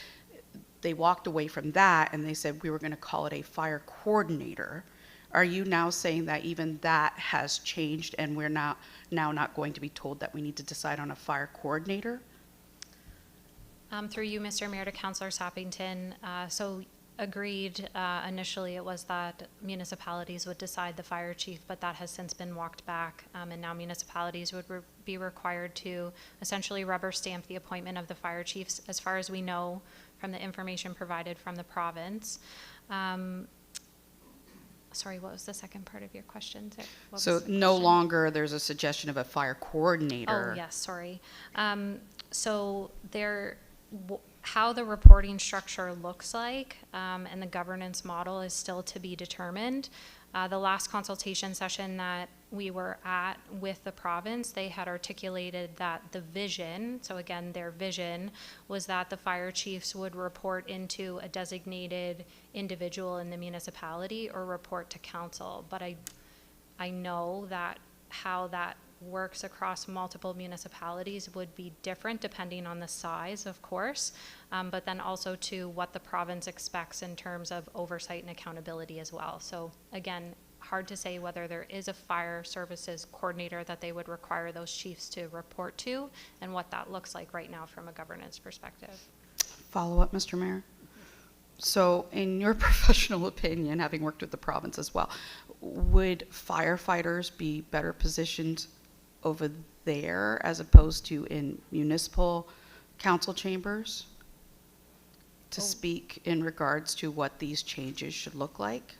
they walked away from that and they said we were going to call it a fire coordinator. Are you now saying that even that has changed and we're now not going to be told that we need to decide on a fire coordinator? Through you, Mr. Mayor, to Councillor Sappington. So agreed, initially it was that municipalities would decide the fire chief, but that has since been walked back, and now municipalities would be required to essentially rubber stamp the appointment of the fire chiefs, as far as we know from the information provided from the province. Sorry, what was the second part of your question? So no longer there's a suggestion of a fire coordinator. Oh, yes, sorry. So how the reporting structure looks like and the governance model is still to be determined. The last consultation session that we were at with the province, they had articulated that the vision, so again, their vision was that the fire chiefs would report into a designated individual in the municipality or report to council. But I know that how that works across multiple municipalities would be different depending on the size, of course, but then also to what the province expects in terms of oversight and accountability as well. So again, hard to say whether there is a fire services coordinator that they would require those chiefs to report to and what that looks like right now from a governance perspective. Follow up, Mr. Mayor. So in your professional opinion, having worked with the province as well, would firefighters be better positioned over there as opposed to in municipal council chambers to speak in regards to what these changes should look like?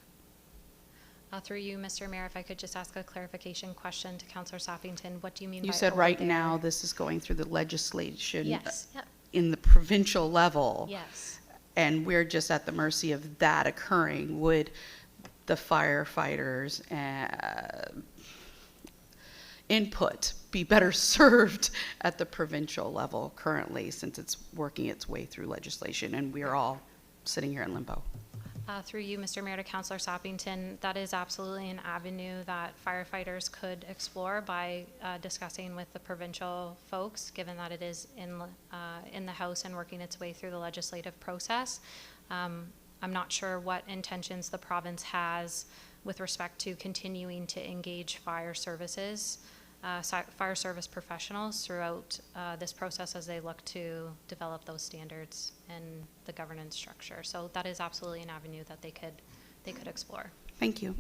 Through you, Mr. Mayor, if I could just ask a clarification question to Councillor Sappington. What do you mean by You said over right there? now this is going through the legislation Yes, yep. in the provincial level. Yes. And we're just at the mercy of that occurring. Would the firefighters' input be better served at the provincial level currently, since it's working its way through legislation and we're all sitting here in limbo? Through you, Mr. Mayor, to Councillor Sappington, that is absolutely an avenue that firefighters could explore by discussing with the provincial folks, given that it is in the House and working its way through the legislative process. I'm not sure what intentions the province has with respect to continuing to engage fire services fire service professionals throughout this process as they look to develop those standards and the governance structure. So that is absolutely an avenue that they could explore. Thank you.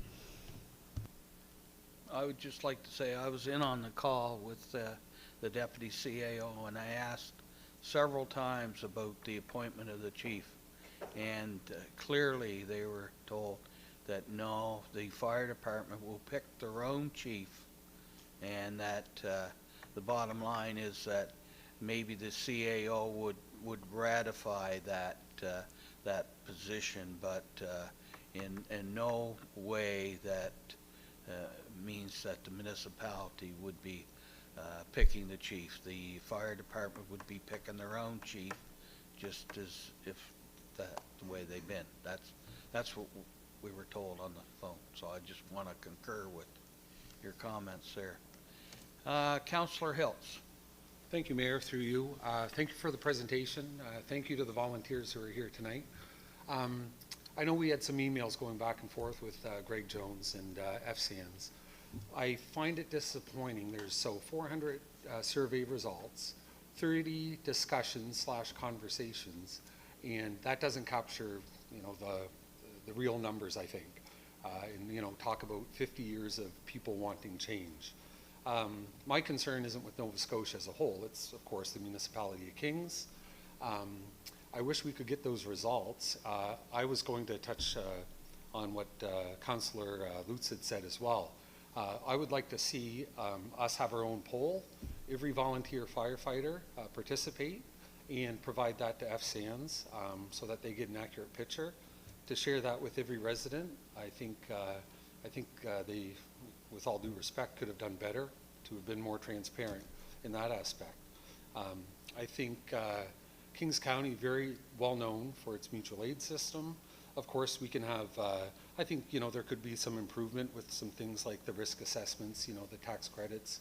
I would just like to say I was in on the call with the deputy CAO, and I asked several times about the appointment of the chief, and clearly they were told that no, the fire department will pick their own chief, and that the bottom line is that maybe the CAO would ratify that position, but in no way that means that the municipality would be picking the chief. The fire department would be picking their own chief, just as if that the way they've been. That's what we were told on the phone. So I just want to concur with your comments there. Councillor Hiltz. Thank you, Mayor, through you. Thank you for the presentation. Thank you to the volunteers who are here tonight. I know we had some emails going back and forth with Greg Jones and FCNs. I find it disappointing. There's 400 survey results, 30 discussions / conversations, and that doesn't capture, the real numbers, I think. And talk about 50 years of people wanting change. My concern isn't with Nova Scotia as a whole. It's, of course, the municipality of Kings. I wish we could get those results. I was going to touch on what Councillor Lutz had said as well. I would like to see us have our own poll, every volunteer firefighter participate, and provide that to FCNs so that they get an accurate picture. To share that with every resident, I think they, with all due respect, could have done better to have been more transparent in that aspect. I think Kings County, very well known for its mutual aid system. Of course, we can have, I think, there could be some improvement with some things like the risk assessments, the tax credits,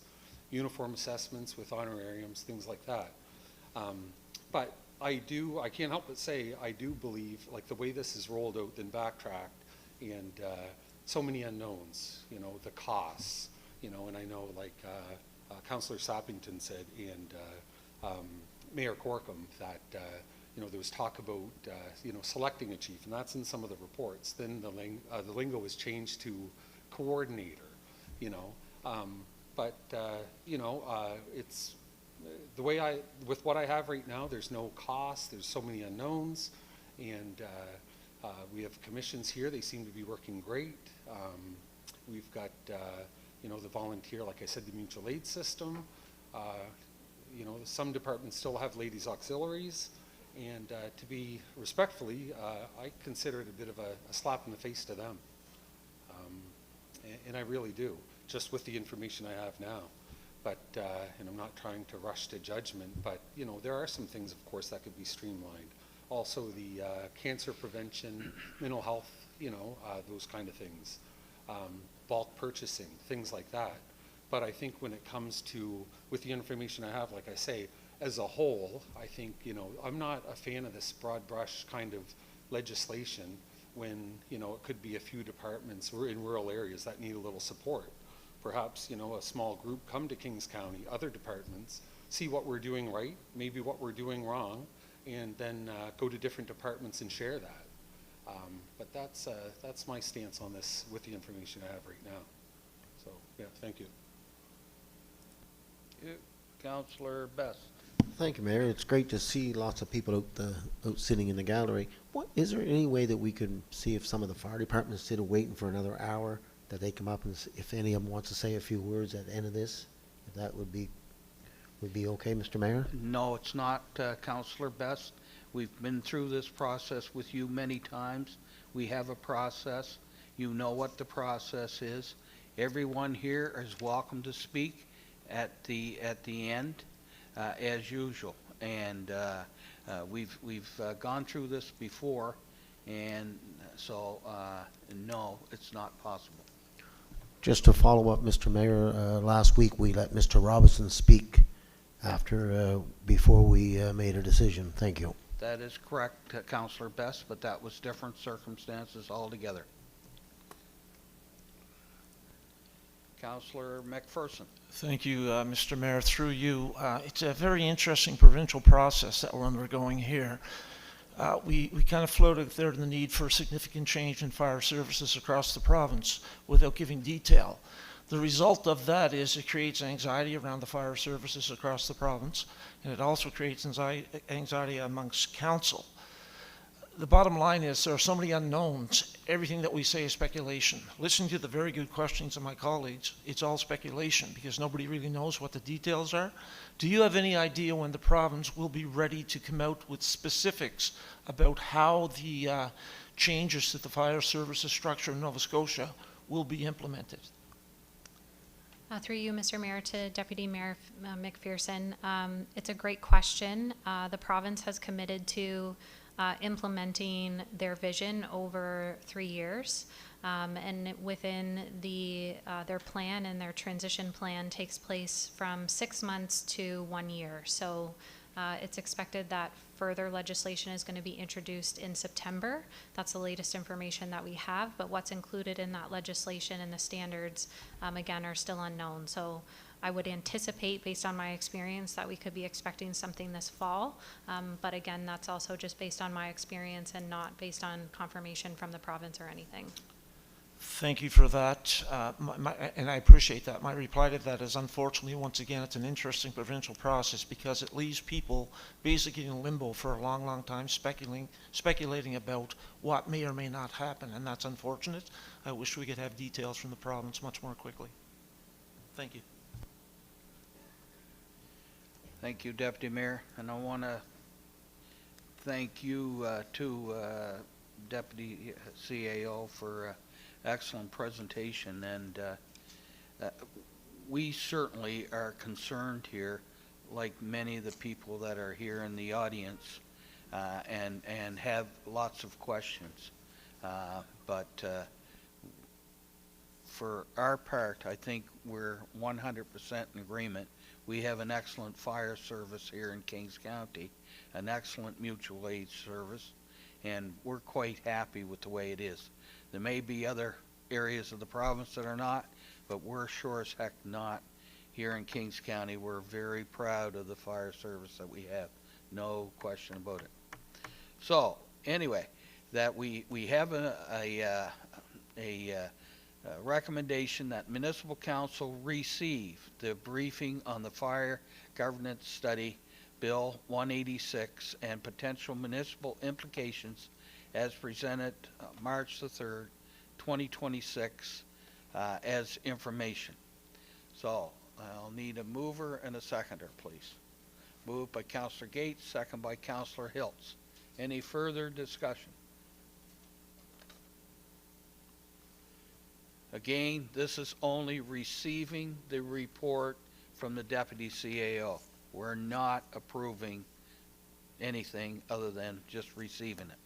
uniform assessments with honorariums, things like that. But I can't help but say, I do believe, like the way this is rolled out and backtracked, and so many unknowns, the costs, and I know like Councillor Sappington said, and Mayor Corkum, that there was talk about selecting a chief, and that's in some of the reports. Then the lingo was changed to coordinator, but it's the way with what I have right now. There's no cost. There's so many unknowns, and we have commissions here. They seem to be working great. We've got the volunteer, like I said, the mutual aid system. Some departments still have ladies auxiliaries, and to be respectfully, I consider it a bit of a slap in the face to them, and I really do, just with the information I have now. But and I'm not trying to rush to judgment, but there are some things, of course, that could be streamlined. Also, the cancer prevention, mental health, those kind of things, bulk purchasing, things like that. But I think when it comes to, with the information I have, like I say, as a whole, I think, I'm not a fan of this broad brush kind of legislation when, it could be a few departments in rural areas that need a little support. Perhaps, a small group come to Kings County, other departments, see what we're doing right, maybe what we're doing wrong, and then go to different departments and share that. But that's my stance on this with the information I have right now. So, yeah, thank you. Councillor Best. Thank you, Mayor. It's great to see lots of people out sitting in the gallery. Is there any way that we could see if some of the fire departments instead of waiting for another hour, that they come up and if any of them wants to say a few words at the end of this, if that would be okay, Mr. Mayor? No, it's not, Councillor Best. We've been through this process with you many times. We have a process. You know what the process is. Everyone here is welcome to speak at the end, as usual. And we've gone through this before, and so no, it's not possible. Just to follow up, Mr. Mayor, last week we let Mr. Robinson speak before we made a decision. Thank you. That is correct, Councillor Best, but that was different circumstances altogether. Councillor McPherson. Thank you, Mr. Mayor. Through you, it's a very interesting provincial process that we're undergoing here. We kind of floated there the need for significant change in fire services across the province without giving detail. The result of that is it creates anxiety around the fire services across the province, and it also creates anxiety amongst council. The bottom line is there are so many unknowns. Everything that we say is speculation. Listening to the very good questions of my colleagues, it's all speculation because nobody really knows what the details are. Do you have any idea when the province will be ready to come out with specifics about how the changes to the fire services structure in Nova Scotia will be implemented? Through you, Mr. Mayor, to Deputy Mayor McPherson. It's a great question. The province has committed to implementing their vision over 3 years. And within their plan, and their transition plan takes place from 6 months to 1 year. So it's expected that further legislation is going to be introduced in September. That's the latest information that we have, but what's included in that legislation and the standards, again, are still unknown. So I would anticipate, based on my experience, that we could be expecting something this fall. But again, that's also just based on my experience and not based on confirmation from the province or anything. Thank you for that, and I appreciate that. My reply to that is, unfortunately, once again, it's an interesting provincial process because it leaves people basically in limbo for a long, long time, speculating about what may or may not happen, and that's unfortunate. I wish we could have details from the province much more quickly. Thank you. Thank you, Deputy Mayor, and I want to thank you too, Deputy CAO, for excellent presentation, and we certainly are concerned here, like many of the people that are here in the audience, and have lots of questions. But for our part, I think we're 100% in agreement. We have an excellent fire service here in Kings County, an excellent mutual aid service, and we're quite happy with the way it is. There may be other areas of the province that are not, but we're sure as heck not here in Kings County. We're very proud of the fire service that we have. No question about it. So, anyway, that we have a recommendation that Municipal Council receive the briefing on the Fire Governance Study, Bill 186, and potential municipal implications as presented March the 3rd, 2026, as information. So I'll need a mover and a seconder, please. Moved by Councillor Gates, second by Councillor Hiltz. Any further discussion? Again, this is only receiving the report from the Deputy CAO. We're not approving anything other than just receiving it.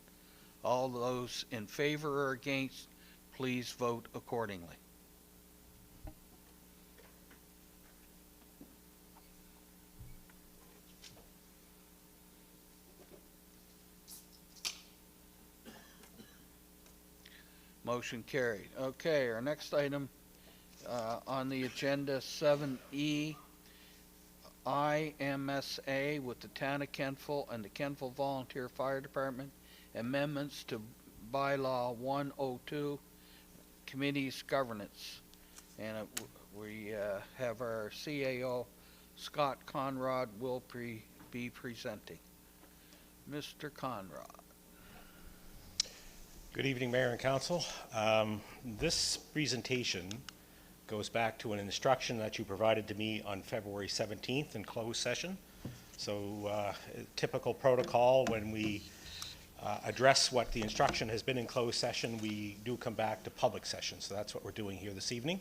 All those in favor or against, please vote accordingly. Motion carried. Okay, our next item on the agenda, 7E, IMSA with the Town of Kentville and the Kentville Volunteer Fire Department, amendments to Bylaw 102, Committee's Governance. And we have our CAO, Scott Conrad, will be presenting. Mr. Conrad. Good evening, Mayor and Council. This presentation goes back to an instruction that you provided to me on February 17th in closed session. So typical protocol, when we address what the instruction has been in closed session, we do come back to public session. So that's what we're doing here this evening.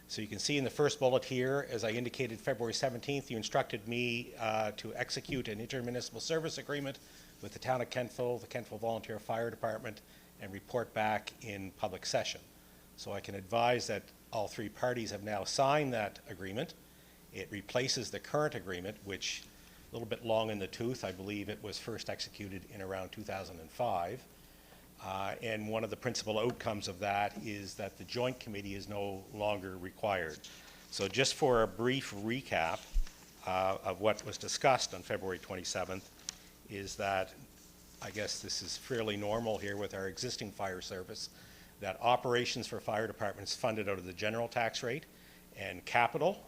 So you can see in the first bullet here, as I indicated February 17th, you instructed me to execute an intermunicipal service agreement with the Town of Kentville, the Kentville Volunteer Fire Department, and report back in public session. So I can advise that all three parties have now signed that agreement. It replaces the current agreement, which a little bit long in the tooth. I believe it was first executed in around 2005. And one of the principal outcomes of that is that the joint committee is no longer required. So just for a brief recap of what was discussed on February 27th is that, I guess this is fairly normal here with our existing fire service, that operations for fire departments funded out of the general tax rate, and capital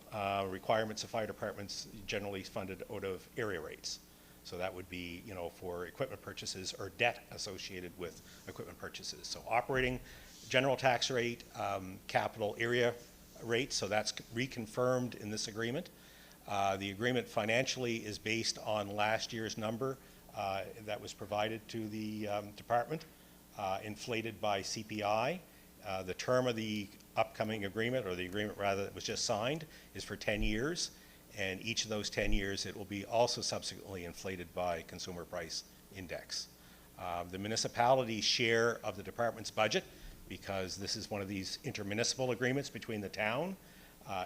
requirements of fire departments generally funded out of area rates. So that would be, you know, for equipment purchases or debt associated with equipment purchases. So operating general tax rate, capital area rate, so that's reconfirmed in this agreement. The agreement financially is based on last year's number that was provided to the department, inflated by CPI. The term of the upcoming agreement, or the agreement rather that was just signed, is for 10 years. And each of those 10 years, it will be also subsequently inflated by consumer price index. The municipality's share of the department's budget, because this is one of these intermunicipal agreements between the town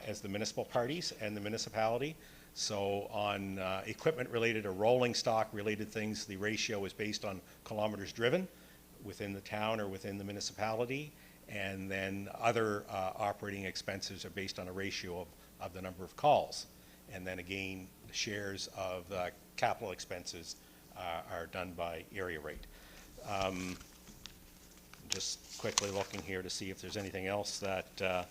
as the municipal parties and the municipality. So on equipment related or rolling stock related things, the ratio is based on kilometers driven within the town or within the municipality. And then other operating expenses are based on a ratio of the number of calls. And then again, the shares of capital expenses are done by area rate. Just quickly looking here to see if there's anything else that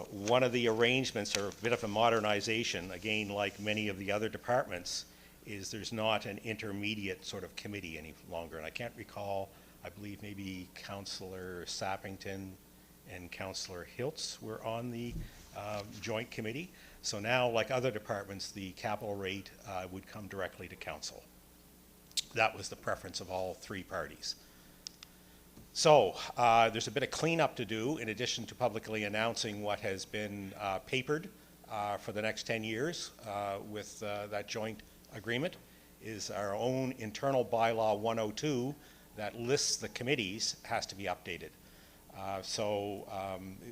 one of the arrangements, or a bit of a modernization, again, like many of the other departments, is there's not an intermediate sort of committee any longer. And I can't recall, I believe maybe Councillor Sappington and Councillor Hiltz were on the joint committee. So now, like other departments, the capital rate would come directly to council. That was the preference of all three parties. So there's a bit of cleanup to do in addition to publicly announcing what has been papered for the next 10 years with that joint agreement, is our own internal bylaw 102 that lists the committees has to be updated.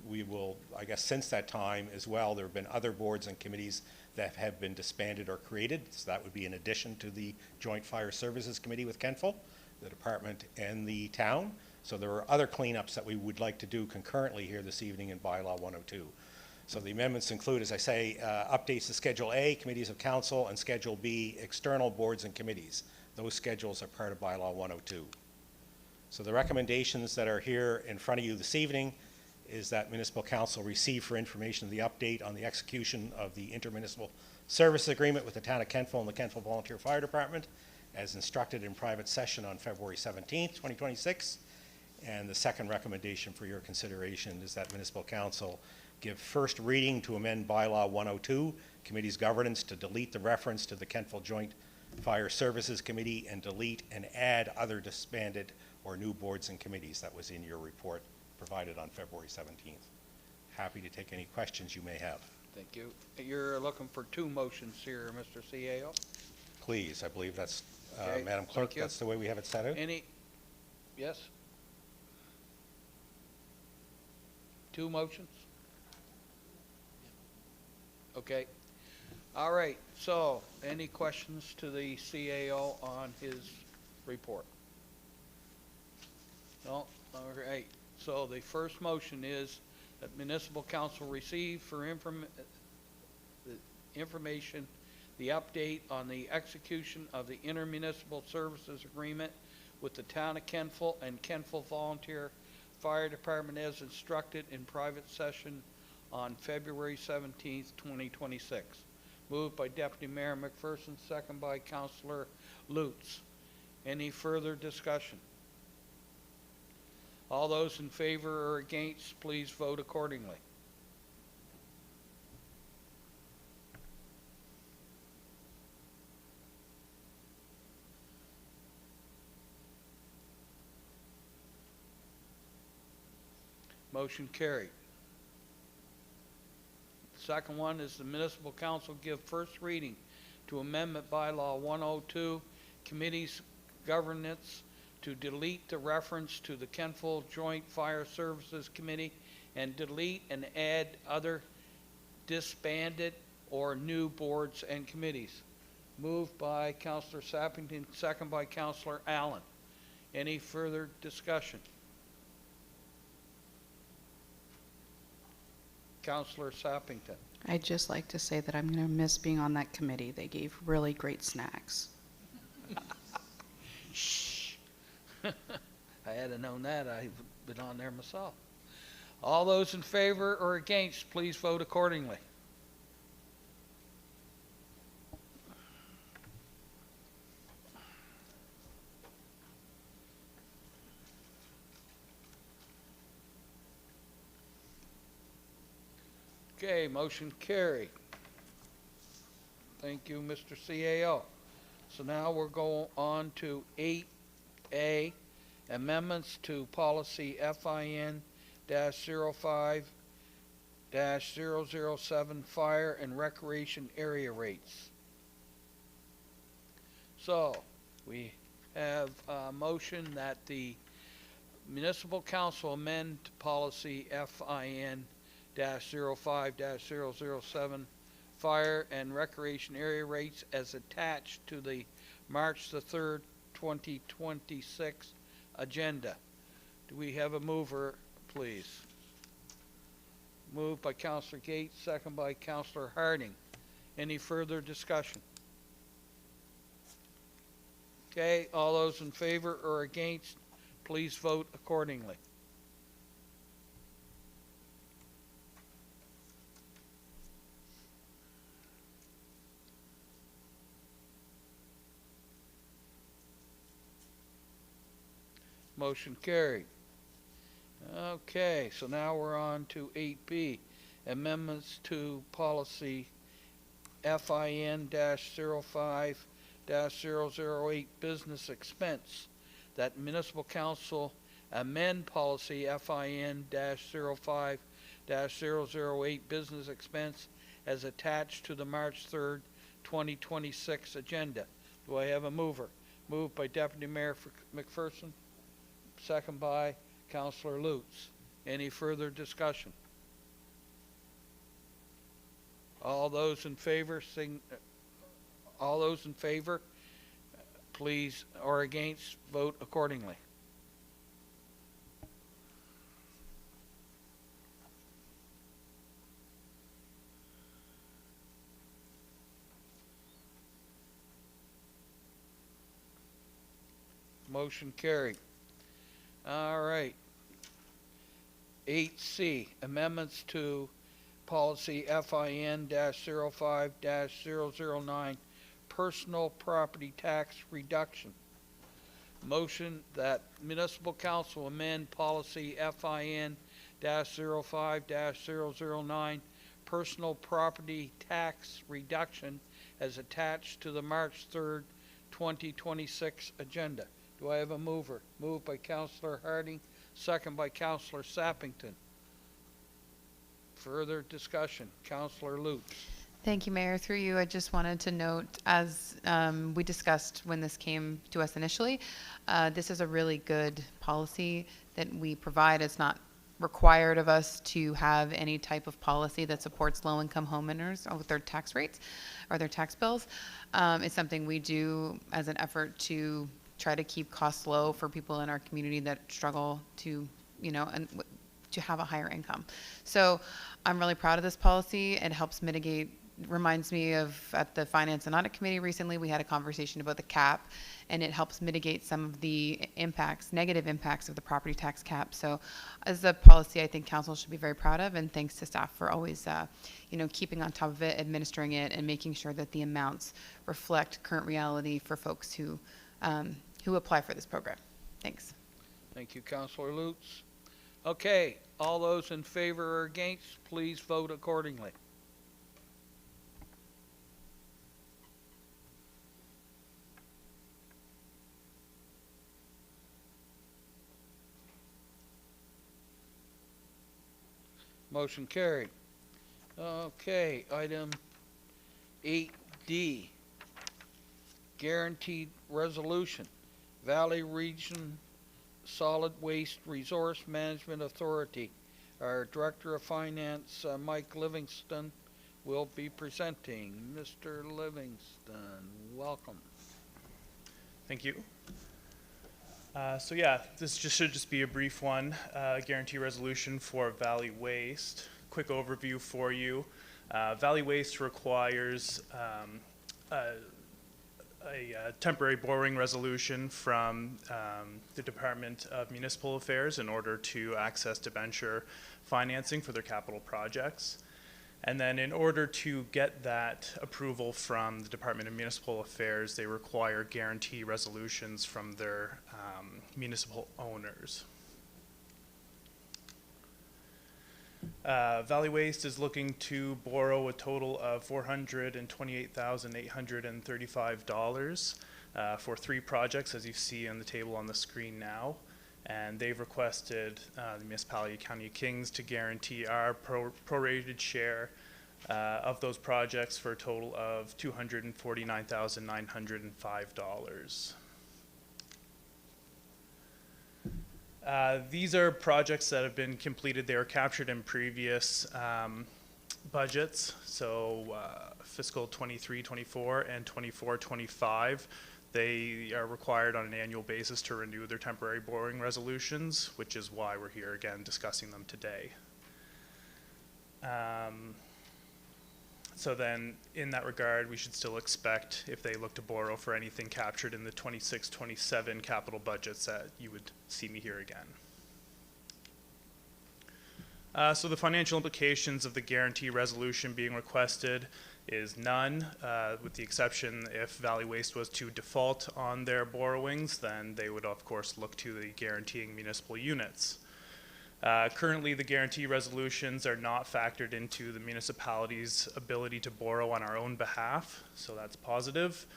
We will, I guess since that time as well, there have been other boards and committees that have been disbanded or created. So that would be in addition to the Joint Fire Services Committee with Kentville, the department and the town. So there are other cleanups that we would like to do concurrently here this evening in bylaw 102. So the amendments include, as I say, updates to Schedule A, committees of council, and Schedule B, external boards and committees. Those schedules are part of bylaw 102. So the recommendations that are here in front of you this evening is that Municipal Council receive for information the update on the execution of the intermunicipal service agreement with the town of Kentville and the Kentville Volunteer Fire Department as instructed in private session on February 17th, 2026. And the second recommendation for your consideration is that Municipal Council give first reading to amend bylaw 102, committee's governance, to delete the reference to the Kentville Joint Fire Services Committee and delete and add other disbanded or new boards and committees that was in your report provided on February 17th. Happy to take any questions you may have. Thank you. You're looking for two motions here, Mr. CAO? Please, I believe that's, Okay, Madam Clerk, thank you. that's the way we have it set out. Any, yes? Two motions? Okay. All right, so any questions to the CAO on his report? No, all right. So the first motion is that Municipal Council receive for information the update on the execution of the intermunicipal services agreement with the town of Kentville and Kentville Volunteer Fire Department as instructed in private session on February 17th, 2026. Moved by Deputy Mayor McPherson, second by Councillor Lutz. Any further discussion? All those in favor or against, please vote accordingly. Motion carried. Second one is the Municipal Council give first reading to Amendment Bylaw 102, Committee's Governance, to delete the reference to the Kentville Joint Fire Services Committee and delete and add other disbanded or new boards and committees. Moved by Councillor Sappington, second by Councillor Allen. Any further discussion? Councillor Sappington. I'd just like to say that I'm going to miss being on that committee. They gave really great snacks. Shh. I had to known that. I've been on there myself. All those in favor or against, please vote accordingly. Okay, motion carried. Thank you, Mr. CAO. So now we're going on to 8A, amendments to policy FIN-05-007 fire and recreation area rates. So we have a motion that the municipal council amend policy FIN-05-007 fire and recreation area rates as attached to the March the 3rd, 2026 agenda. Do we have a mover, please? Moved by Councillor Gates, second by Councillor Harding. Any further discussion? Okay, all those in favor or against, please vote accordingly. Motion carried. Okay, so now we're on to 8B, amendments to policy FIN-05-008 business expense, that municipal council amend policy FIN-05-008 business expense as attached to the March 3rd, 2026 agenda. Do I have a mover? Moved by Deputy Mayor McPherson, second by Councillor Lutz. Any further discussion? All those in favor, please, or against, vote accordingly. Motion carried. All right. 8C, amendments to policy FIN-05-009, personal property tax reduction. Motion that municipal council amend policy FIN-05-009, personal property tax reduction as attached to the March 3rd, 2026 agenda. Do I have a mover? Moved by Councillor Harding, second by Councillor Sappington. Further discussion. Councillor Lutz. Thank you, Mayor. Through you, I just wanted to note, as we discussed when this came to us initially, this is a really good policy that we provide. It's not required of us to have any type of policy that supports low-income homeowners with their tax rates or their tax bills. It's something we do as an effort to try to keep costs low for people in our community that struggle to, to have a higher income. So I'm really proud of this policy. It helps mitigate, reminds me of at the Finance and Audit Committee recently, we had a conversation about the cap, and it helps mitigate some of the impacts, negative impacts of the property tax cap. So as a policy, I think council should be very proud of, and thanks to staff for always, keeping on top of it, administering it, and making sure that the amounts reflect current reality for folks who apply for this program. Thanks. Thank you, Councillor Lutz. Okay, all those in favor or against, please vote accordingly. Motion carried. Okay, item 8D, guaranteed resolution. Valley Region Solid Waste Resource Management Authority. Our Director of Finance, Mike Livingston, will be presenting. Mr. Livingston, welcome. Thank you. So yeah, this should just be a brief one. Guarantee resolution for Valley Waste. Quick overview for you. Valley Waste requires a temporary borrowing resolution from the Department of Municipal Affairs in order to access debenture financing for their capital projects. And then in order to get that approval from the Department of Municipal Affairs, they require guarantee resolutions from their municipal owners. Valley Waste is looking to borrow a total of $428,835 for 3 projects, as you see on the table on the screen now. And they've requested the Municipality of County of Kings to guarantee our prorated share of those projects for a total of $249,905. These are projects that have been completed. They were captured in previous budgets, so fiscal 23-24 and 24-25. They are required on an annual basis to renew their temporary borrowing resolutions, which is why we're here again discussing them today. So then, in that regard, we should still expect, if they look to borrow for anything captured in the 26-27 capital budgets, that you would see me here again. So the financial implications of the guarantee resolution being requested is none, with the exception if Valley Waste was to default on their borrowings, then they would of course look to the guaranteeing municipal units. Currently, the guarantee resolutions are not factored into the municipality's ability to borrow on our own behalf, so that's positive.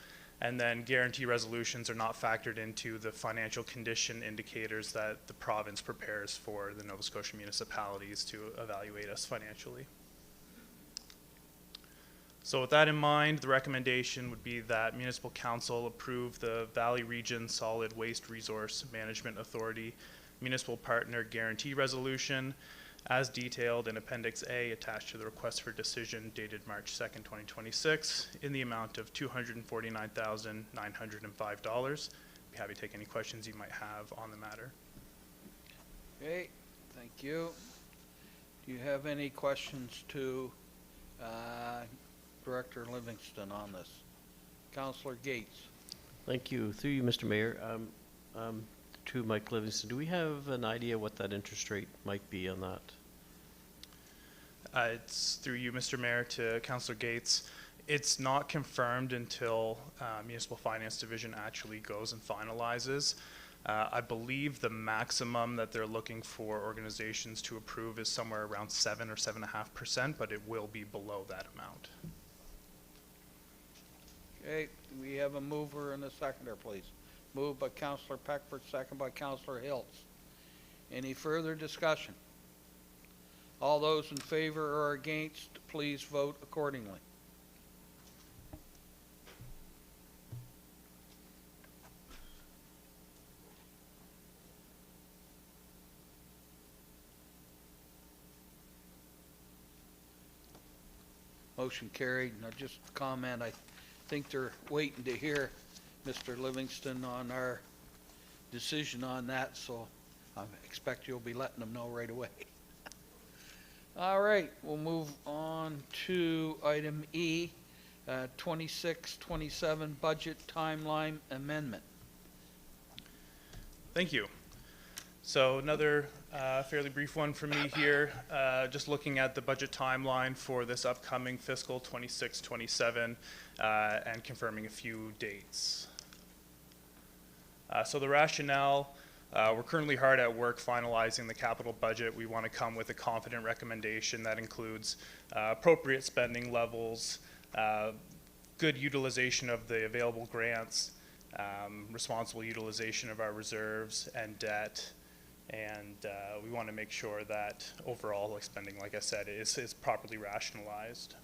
And then guarantee resolutions are not factored into the financial condition indicators that the province prepares for the Nova Scotia municipalities to evaluate us financially. So with that in mind, the recommendation would be that Municipal Council approve the Valley Region Solid Waste Resource Management Authority Municipal Partner Guarantee Resolution as detailed in Appendix A attached to the request for decision dated March 2nd, 2026 in the amount of $249,905. Be happy to take any questions you might have on the matter. Okay, thank you. Do you have any questions to Director Livingston on this? Councillor Gates. Thank you. Through you, Mr. Mayor. To Mike Livingston, do we have an idea what that interest rate might be on that? It's through you, Mr. Mayor, to Councillor Gates. It's not confirmed until Municipal Finance Division actually goes and finalizes. I believe the maximum that they're looking for organizations to approve is somewhere around 7 or 7.5%, but it will be below that amount. Okay, do we have a mover and a seconder, please? Moved by Councillor Peckford, second by Councillor Hiltz. Any further discussion? All those in favor or against, please vote accordingly. Motion carried. And I just comment, I think they're waiting to hear Mr. Livingston on our decision on that, so I expect you'll be letting them know right away. All right, we'll move on to item E, 26-27 budget timeline amendment. Thank you. So another fairly brief one for me here, just looking at the budget timeline for this upcoming fiscal 26-27 and confirming a few dates. So the rationale, we're currently hard at work finalizing the capital budget. We want to come with a confident recommendation that includes appropriate spending levels, good utilization of the available grants, responsible utilization of our reserves and debt, and we want to make sure that overall spending, like I said, is properly rationalized.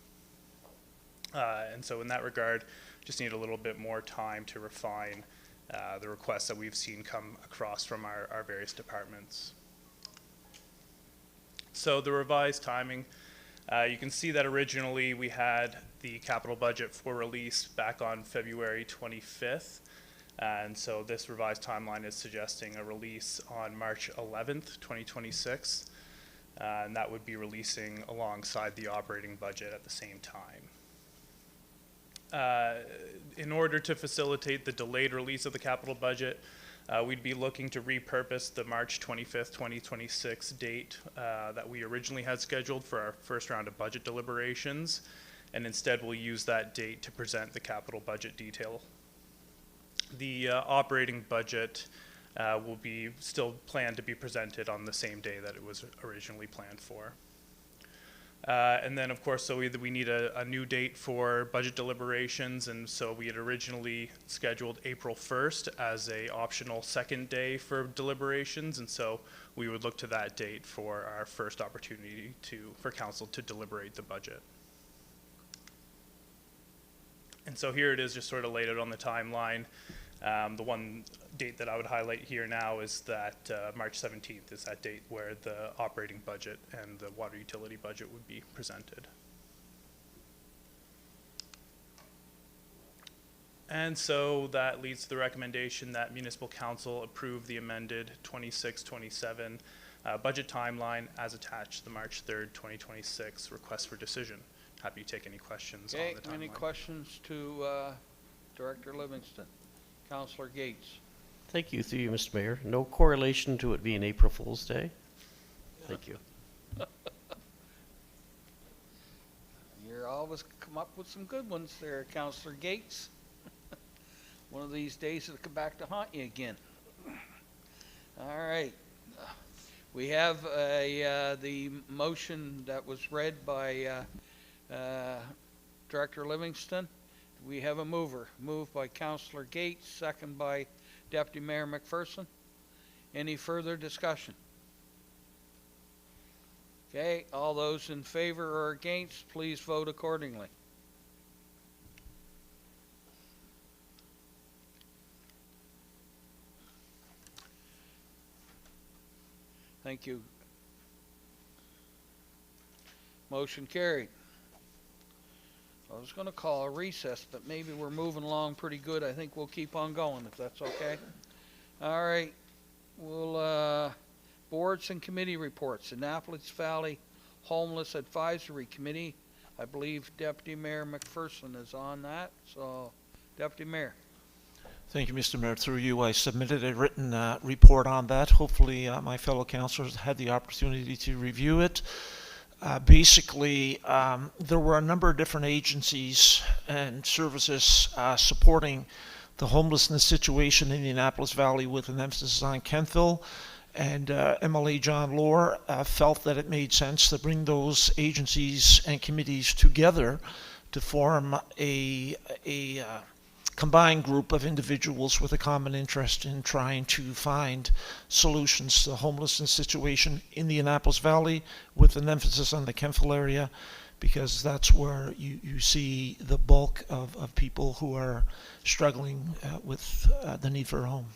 And so in that regard, just need a little bit more time to refine the requests that we've seen come across from our various departments. So the revised timing, you can see that originally we had the capital budget for release back on February 25th. And so this revised timeline is suggesting a release on March 11th, 2026. And that would be releasing alongside the operating budget at the same time. In order to facilitate the delayed release of the capital budget, we'd be looking to repurpose the March 25th, 2026 date that we originally had scheduled for our first round of budget deliberations. And instead we'll use that date to present the capital budget detail. The operating budget will be still planned to be presented on the same day that it was originally planned for. And then, of course, so we need a new date for budget deliberations, and so we had originally scheduled April 1st as a optional second day for deliberations, and so we would look to that date for our first opportunity for council to deliberate the budget. And so here it is, just sort of laid out on the timeline. The one date that I would highlight here now is that March 17th is that date where the operating budget and the water utility budget would be presented. And so that leads to the recommendation that Municipal Council approve the amended 26-27 budget timeline as attached to the March 3rd, 2026 request for decision. Happy to take any questions on the timeline. Any questions to Director Livingston? Councillor Gates. Thank you, through you, Mr. Mayor. No correlation to it being April Fool's Day? Thank you. You're always come up with some good ones there, Councillor Gates. One of these days it'll come back to haunt you again. All right. We have the motion that was read by Director Livingston. We have a mover. Moved by Councillor Gates, second by Deputy Mayor McPherson. Any further discussion? Okay, all those in favor or against, please vote accordingly. Thank you. Motion carried. I was going to call a recess, but maybe we're moving along pretty good. I think we'll keep on going, if that's okay. All right. We'll, boards and committee reports. Annapolis Valley Homeless Advisory Committee. I believe Deputy Mayor McPherson is on that. So, Deputy Mayor. Thank you, Mr. Mayor. Through you, I submitted a written report on that. Hopefully, my fellow councillors had the opportunity to review it. Basically, there were a number of different agencies and services supporting the homelessness situation in the Annapolis Valley with an emphasis on Kentville. And MLA John Lohr felt that it made sense to bring those agencies and committees together to form a combined group of individuals with a common interest in trying to find solutions to the homelessness situation in the Annapolis Valley, with an emphasis on the Kentville area, because that's where you see the bulk of people who are struggling with the need for a home.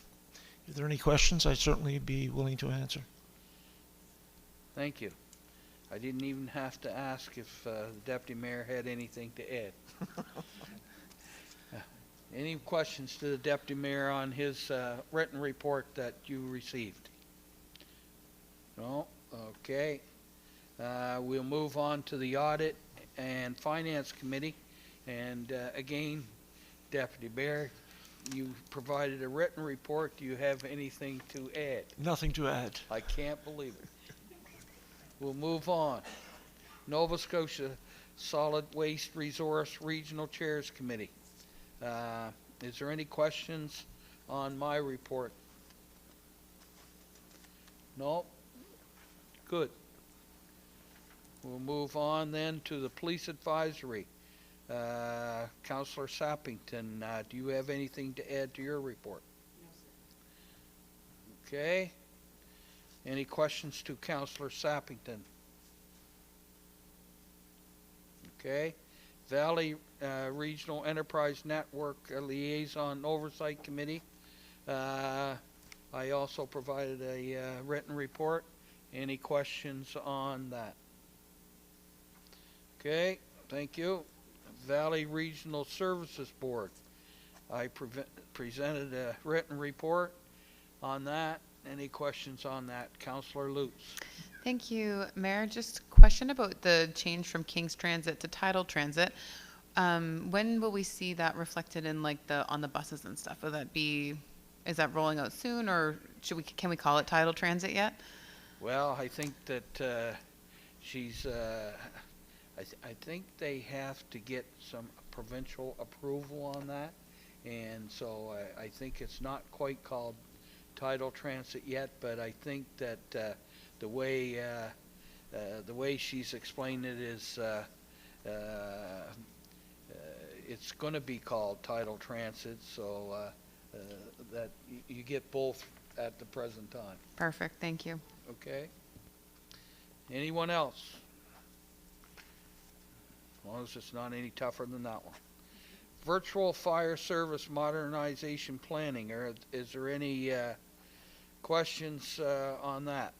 If there are any questions, I'd certainly be willing to answer. Thank you. I didn't even have to ask if the Deputy Mayor had anything to add. Any questions to the Deputy Mayor on his written report that you received? No? Okay. We'll move on to the Audit and Finance Committee. And again, Deputy Mayor, you provided a written report. Do you have anything to add? Nothing to add. I can't believe it. We'll move on. Nova Scotia Solid Waste Resource Regional Chairs Committee. Is there any questions on my report? No? Good. We'll move on then to the Police Advisory. Councillor Sappington, do you have anything to add to your report? No, sir. Okay. Any questions to Councillor Sappington? Okay. Valley Regional Enterprise Network Liaison Oversight Committee. I also provided a written report. Any questions on that? Okay, thank you. Valley Regional Services Board. I presented a written report on that. Any questions on that? Councillor Lutz. Thank you, Mayor. Just a question about the change from King's Transit to Tidal Transit. When will we see that reflected in like on the buses and stuff? Will that be, is that rolling out soon, or can we call it Tidal Transit yet? Well, I think that she's, I think they have to get some provincial approval on that. And so I think it's not quite called Tidal Transit yet, but I think that the way she's explained it is it's going to be called Tidal Transit, so that you get both at the present time. Perfect. Thank you. Okay. Anyone else? As long as it's not any tougher than that one. Virtual fire service modernization planning. Is there any questions on that?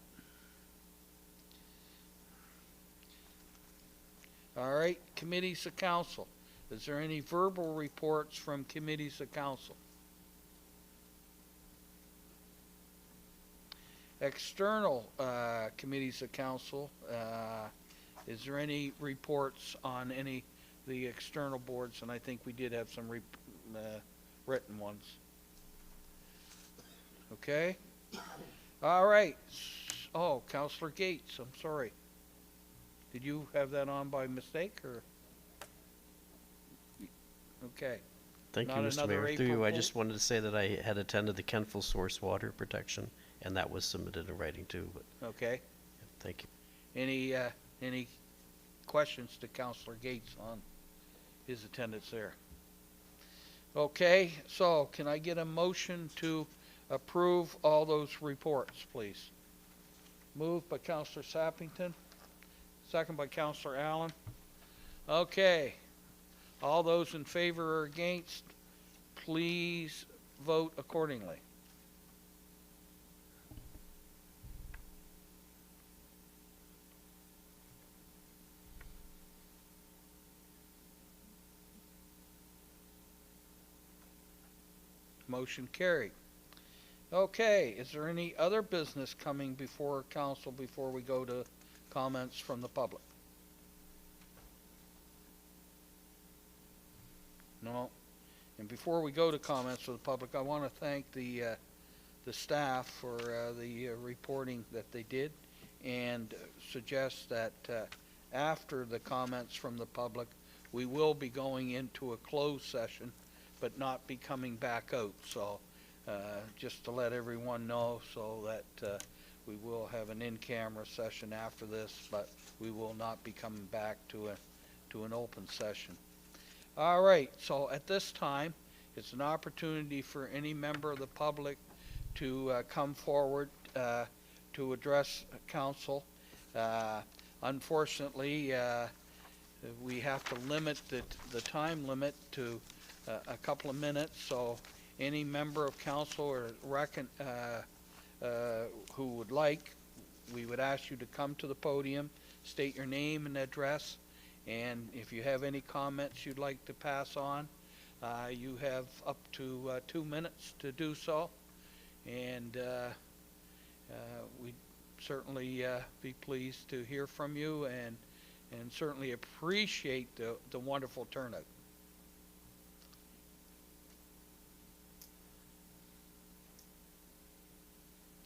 All right, committees of council. Is there any verbal reports from committees of council? External committees of council. Is there any reports on any the external boards? And I think we did have some written ones. Okay. All right. Oh, Councillor Gates, I'm sorry. Did you have that on by mistake, or? Okay. Thank you, Not Mr. another Mayor. Through you, April I Fool? just wanted to say that I had attended the Kentville source water protection, and that was submitted in writing too. But Okay. thank you. Any questions to Councillor Gates on his attendance there? Okay, so can I get a motion to approve all those reports, please? Moved by Councillor Sappington, second by Councillor Allen. Okay, all those in favor or against, please vote accordingly. Motion carried. Okay, is there any other business coming before council before we go to comments from the public? No. And before we go to comments from the public, I want to thank the staff for the reporting that they did, and suggest that after the comments from the public, we will be going into a closed session, but not be coming back out. So just to let everyone know, so that we will have an in-camera session after this, but we will not be coming back to an open session. All right, so at this time, it's an opportunity for any member of the public to come forward to address council. Unfortunately, we have to limit the time limit to a couple of minutes, so any member of council or who would like, we would ask you to come to the podium, state your name and address, and if you have any comments you'd like to pass on, you have up to 2 minutes to do so, and we'd certainly be pleased to hear from you, and certainly appreciate the wonderful turnout.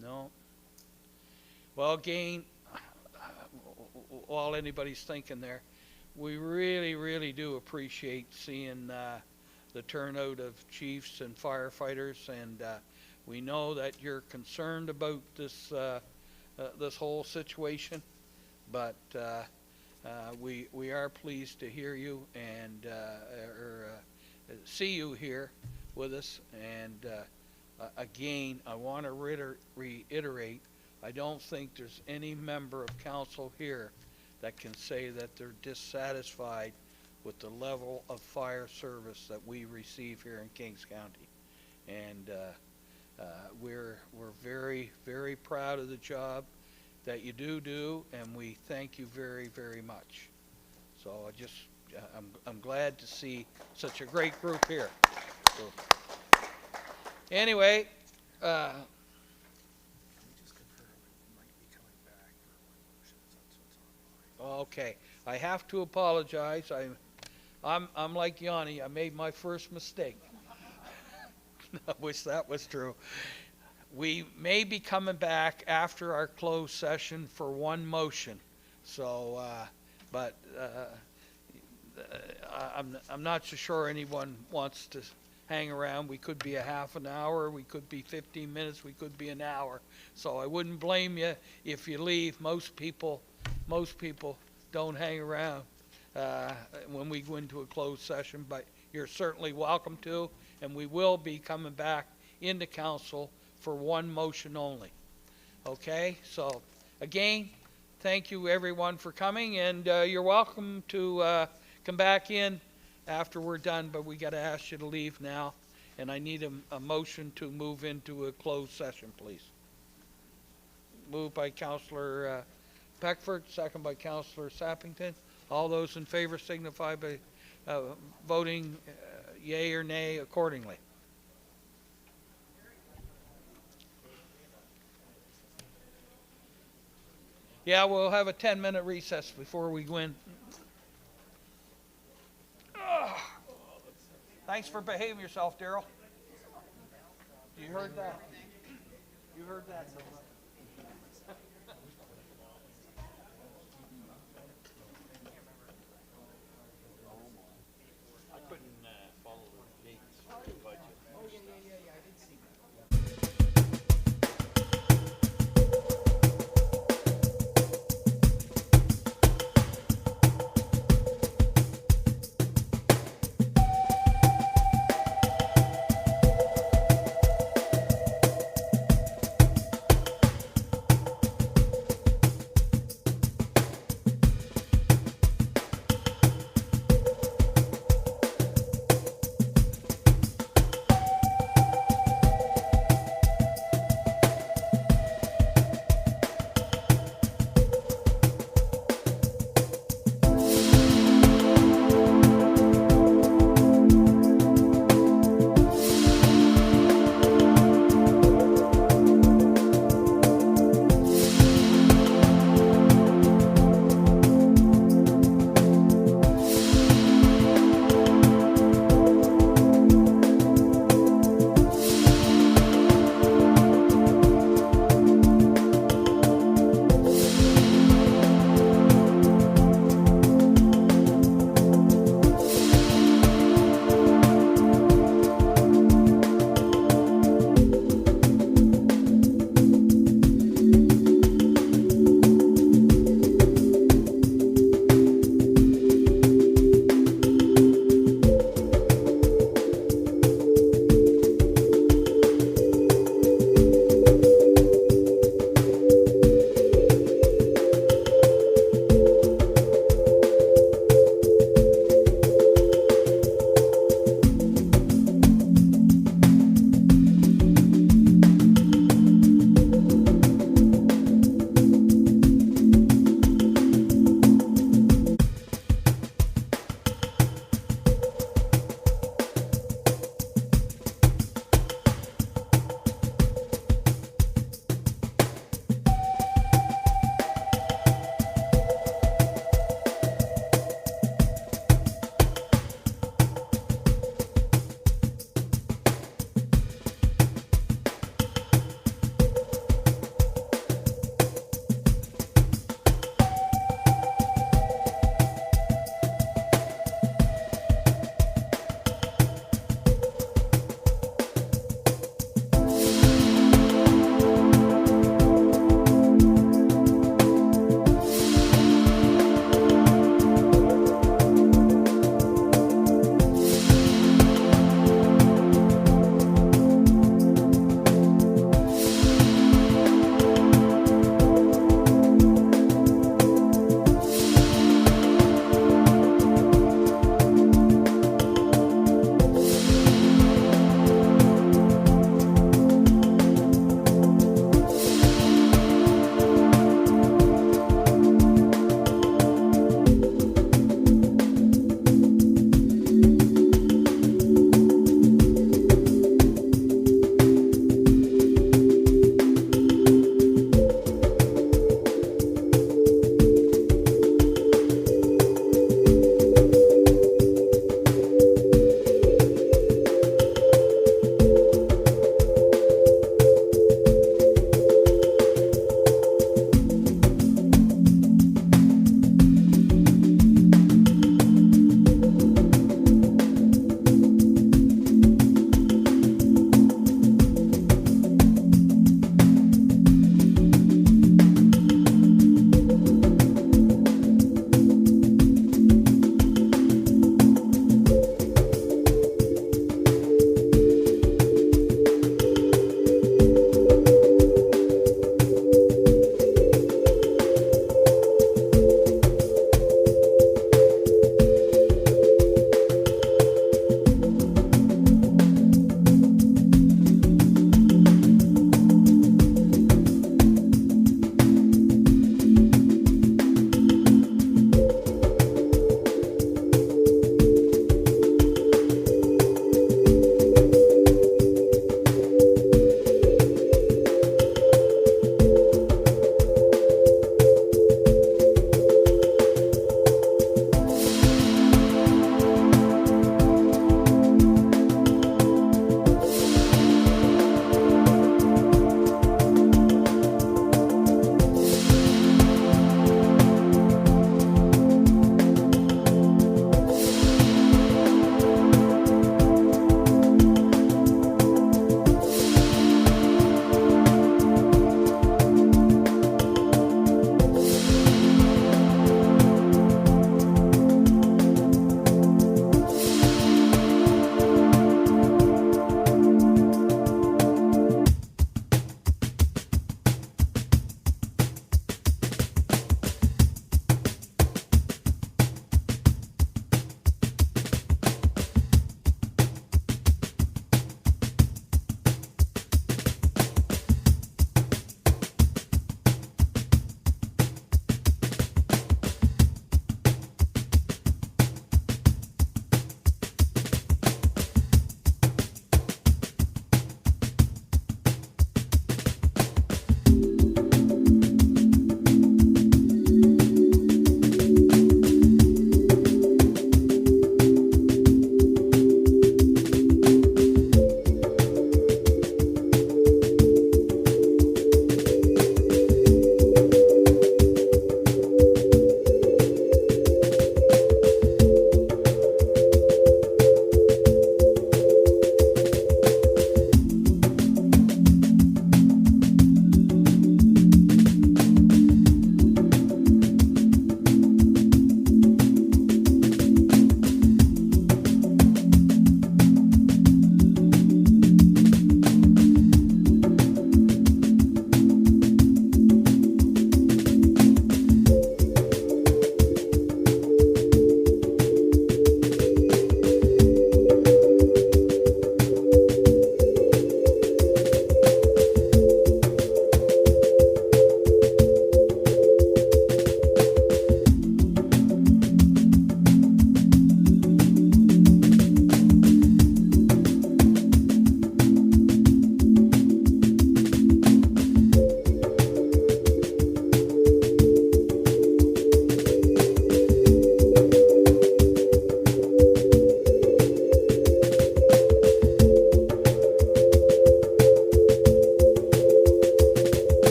No? Well, again, while anybody's thinking there, we really, really do appreciate seeing the turnout of chiefs and firefighters, and we know that you're concerned about this this whole situation, but we are pleased to hear you and see you here with us. And again, I want to reiterate, I don't think there's any member of council here that can say that they're dissatisfied with the level of fire service that we receive here in Kings County. And we're very, very proud of the job that you do, and we thank you very, very much. So I'm glad to see such a great group here. Anyway, okay, I have to apologize. I'm like Yanni. I made my first mistake. I wish that was true. We may be coming back after our closed session for one motion. So, I'm not so sure anyone wants to hang around. We could be a half an hour, we could be 15 minutes, we could be an hour. So I wouldn't blame you if you leave. Most people don't hang around when we go into a closed session, but you're certainly welcome to, and we will be coming back into council for one motion only. Okay, so again, thank you everyone for coming, and you're welcome to come back in after we're done, but we got to ask you to leave now, and I need a motion to move into a closed session, please. Moved by Councillor Peckford, second by Councillor Sappington. All those in favor signify by voting yea or nay accordingly. Yeah, we'll have a 10-minute recess before we go in. Thanks for behaving yourself, Daryl. You heard that? You heard that? I couldn't follow the dates. Oh, yeah, I did see that.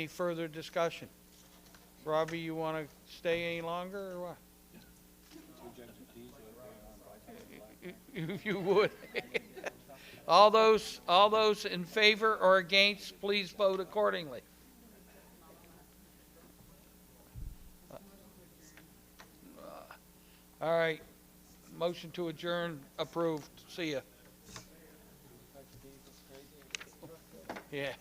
any further discussion? Robbie, you want to stay any longer or what? If you would. All those in favor or against, please vote accordingly. All right. Motion to adjourn approved. See ya. Yeah.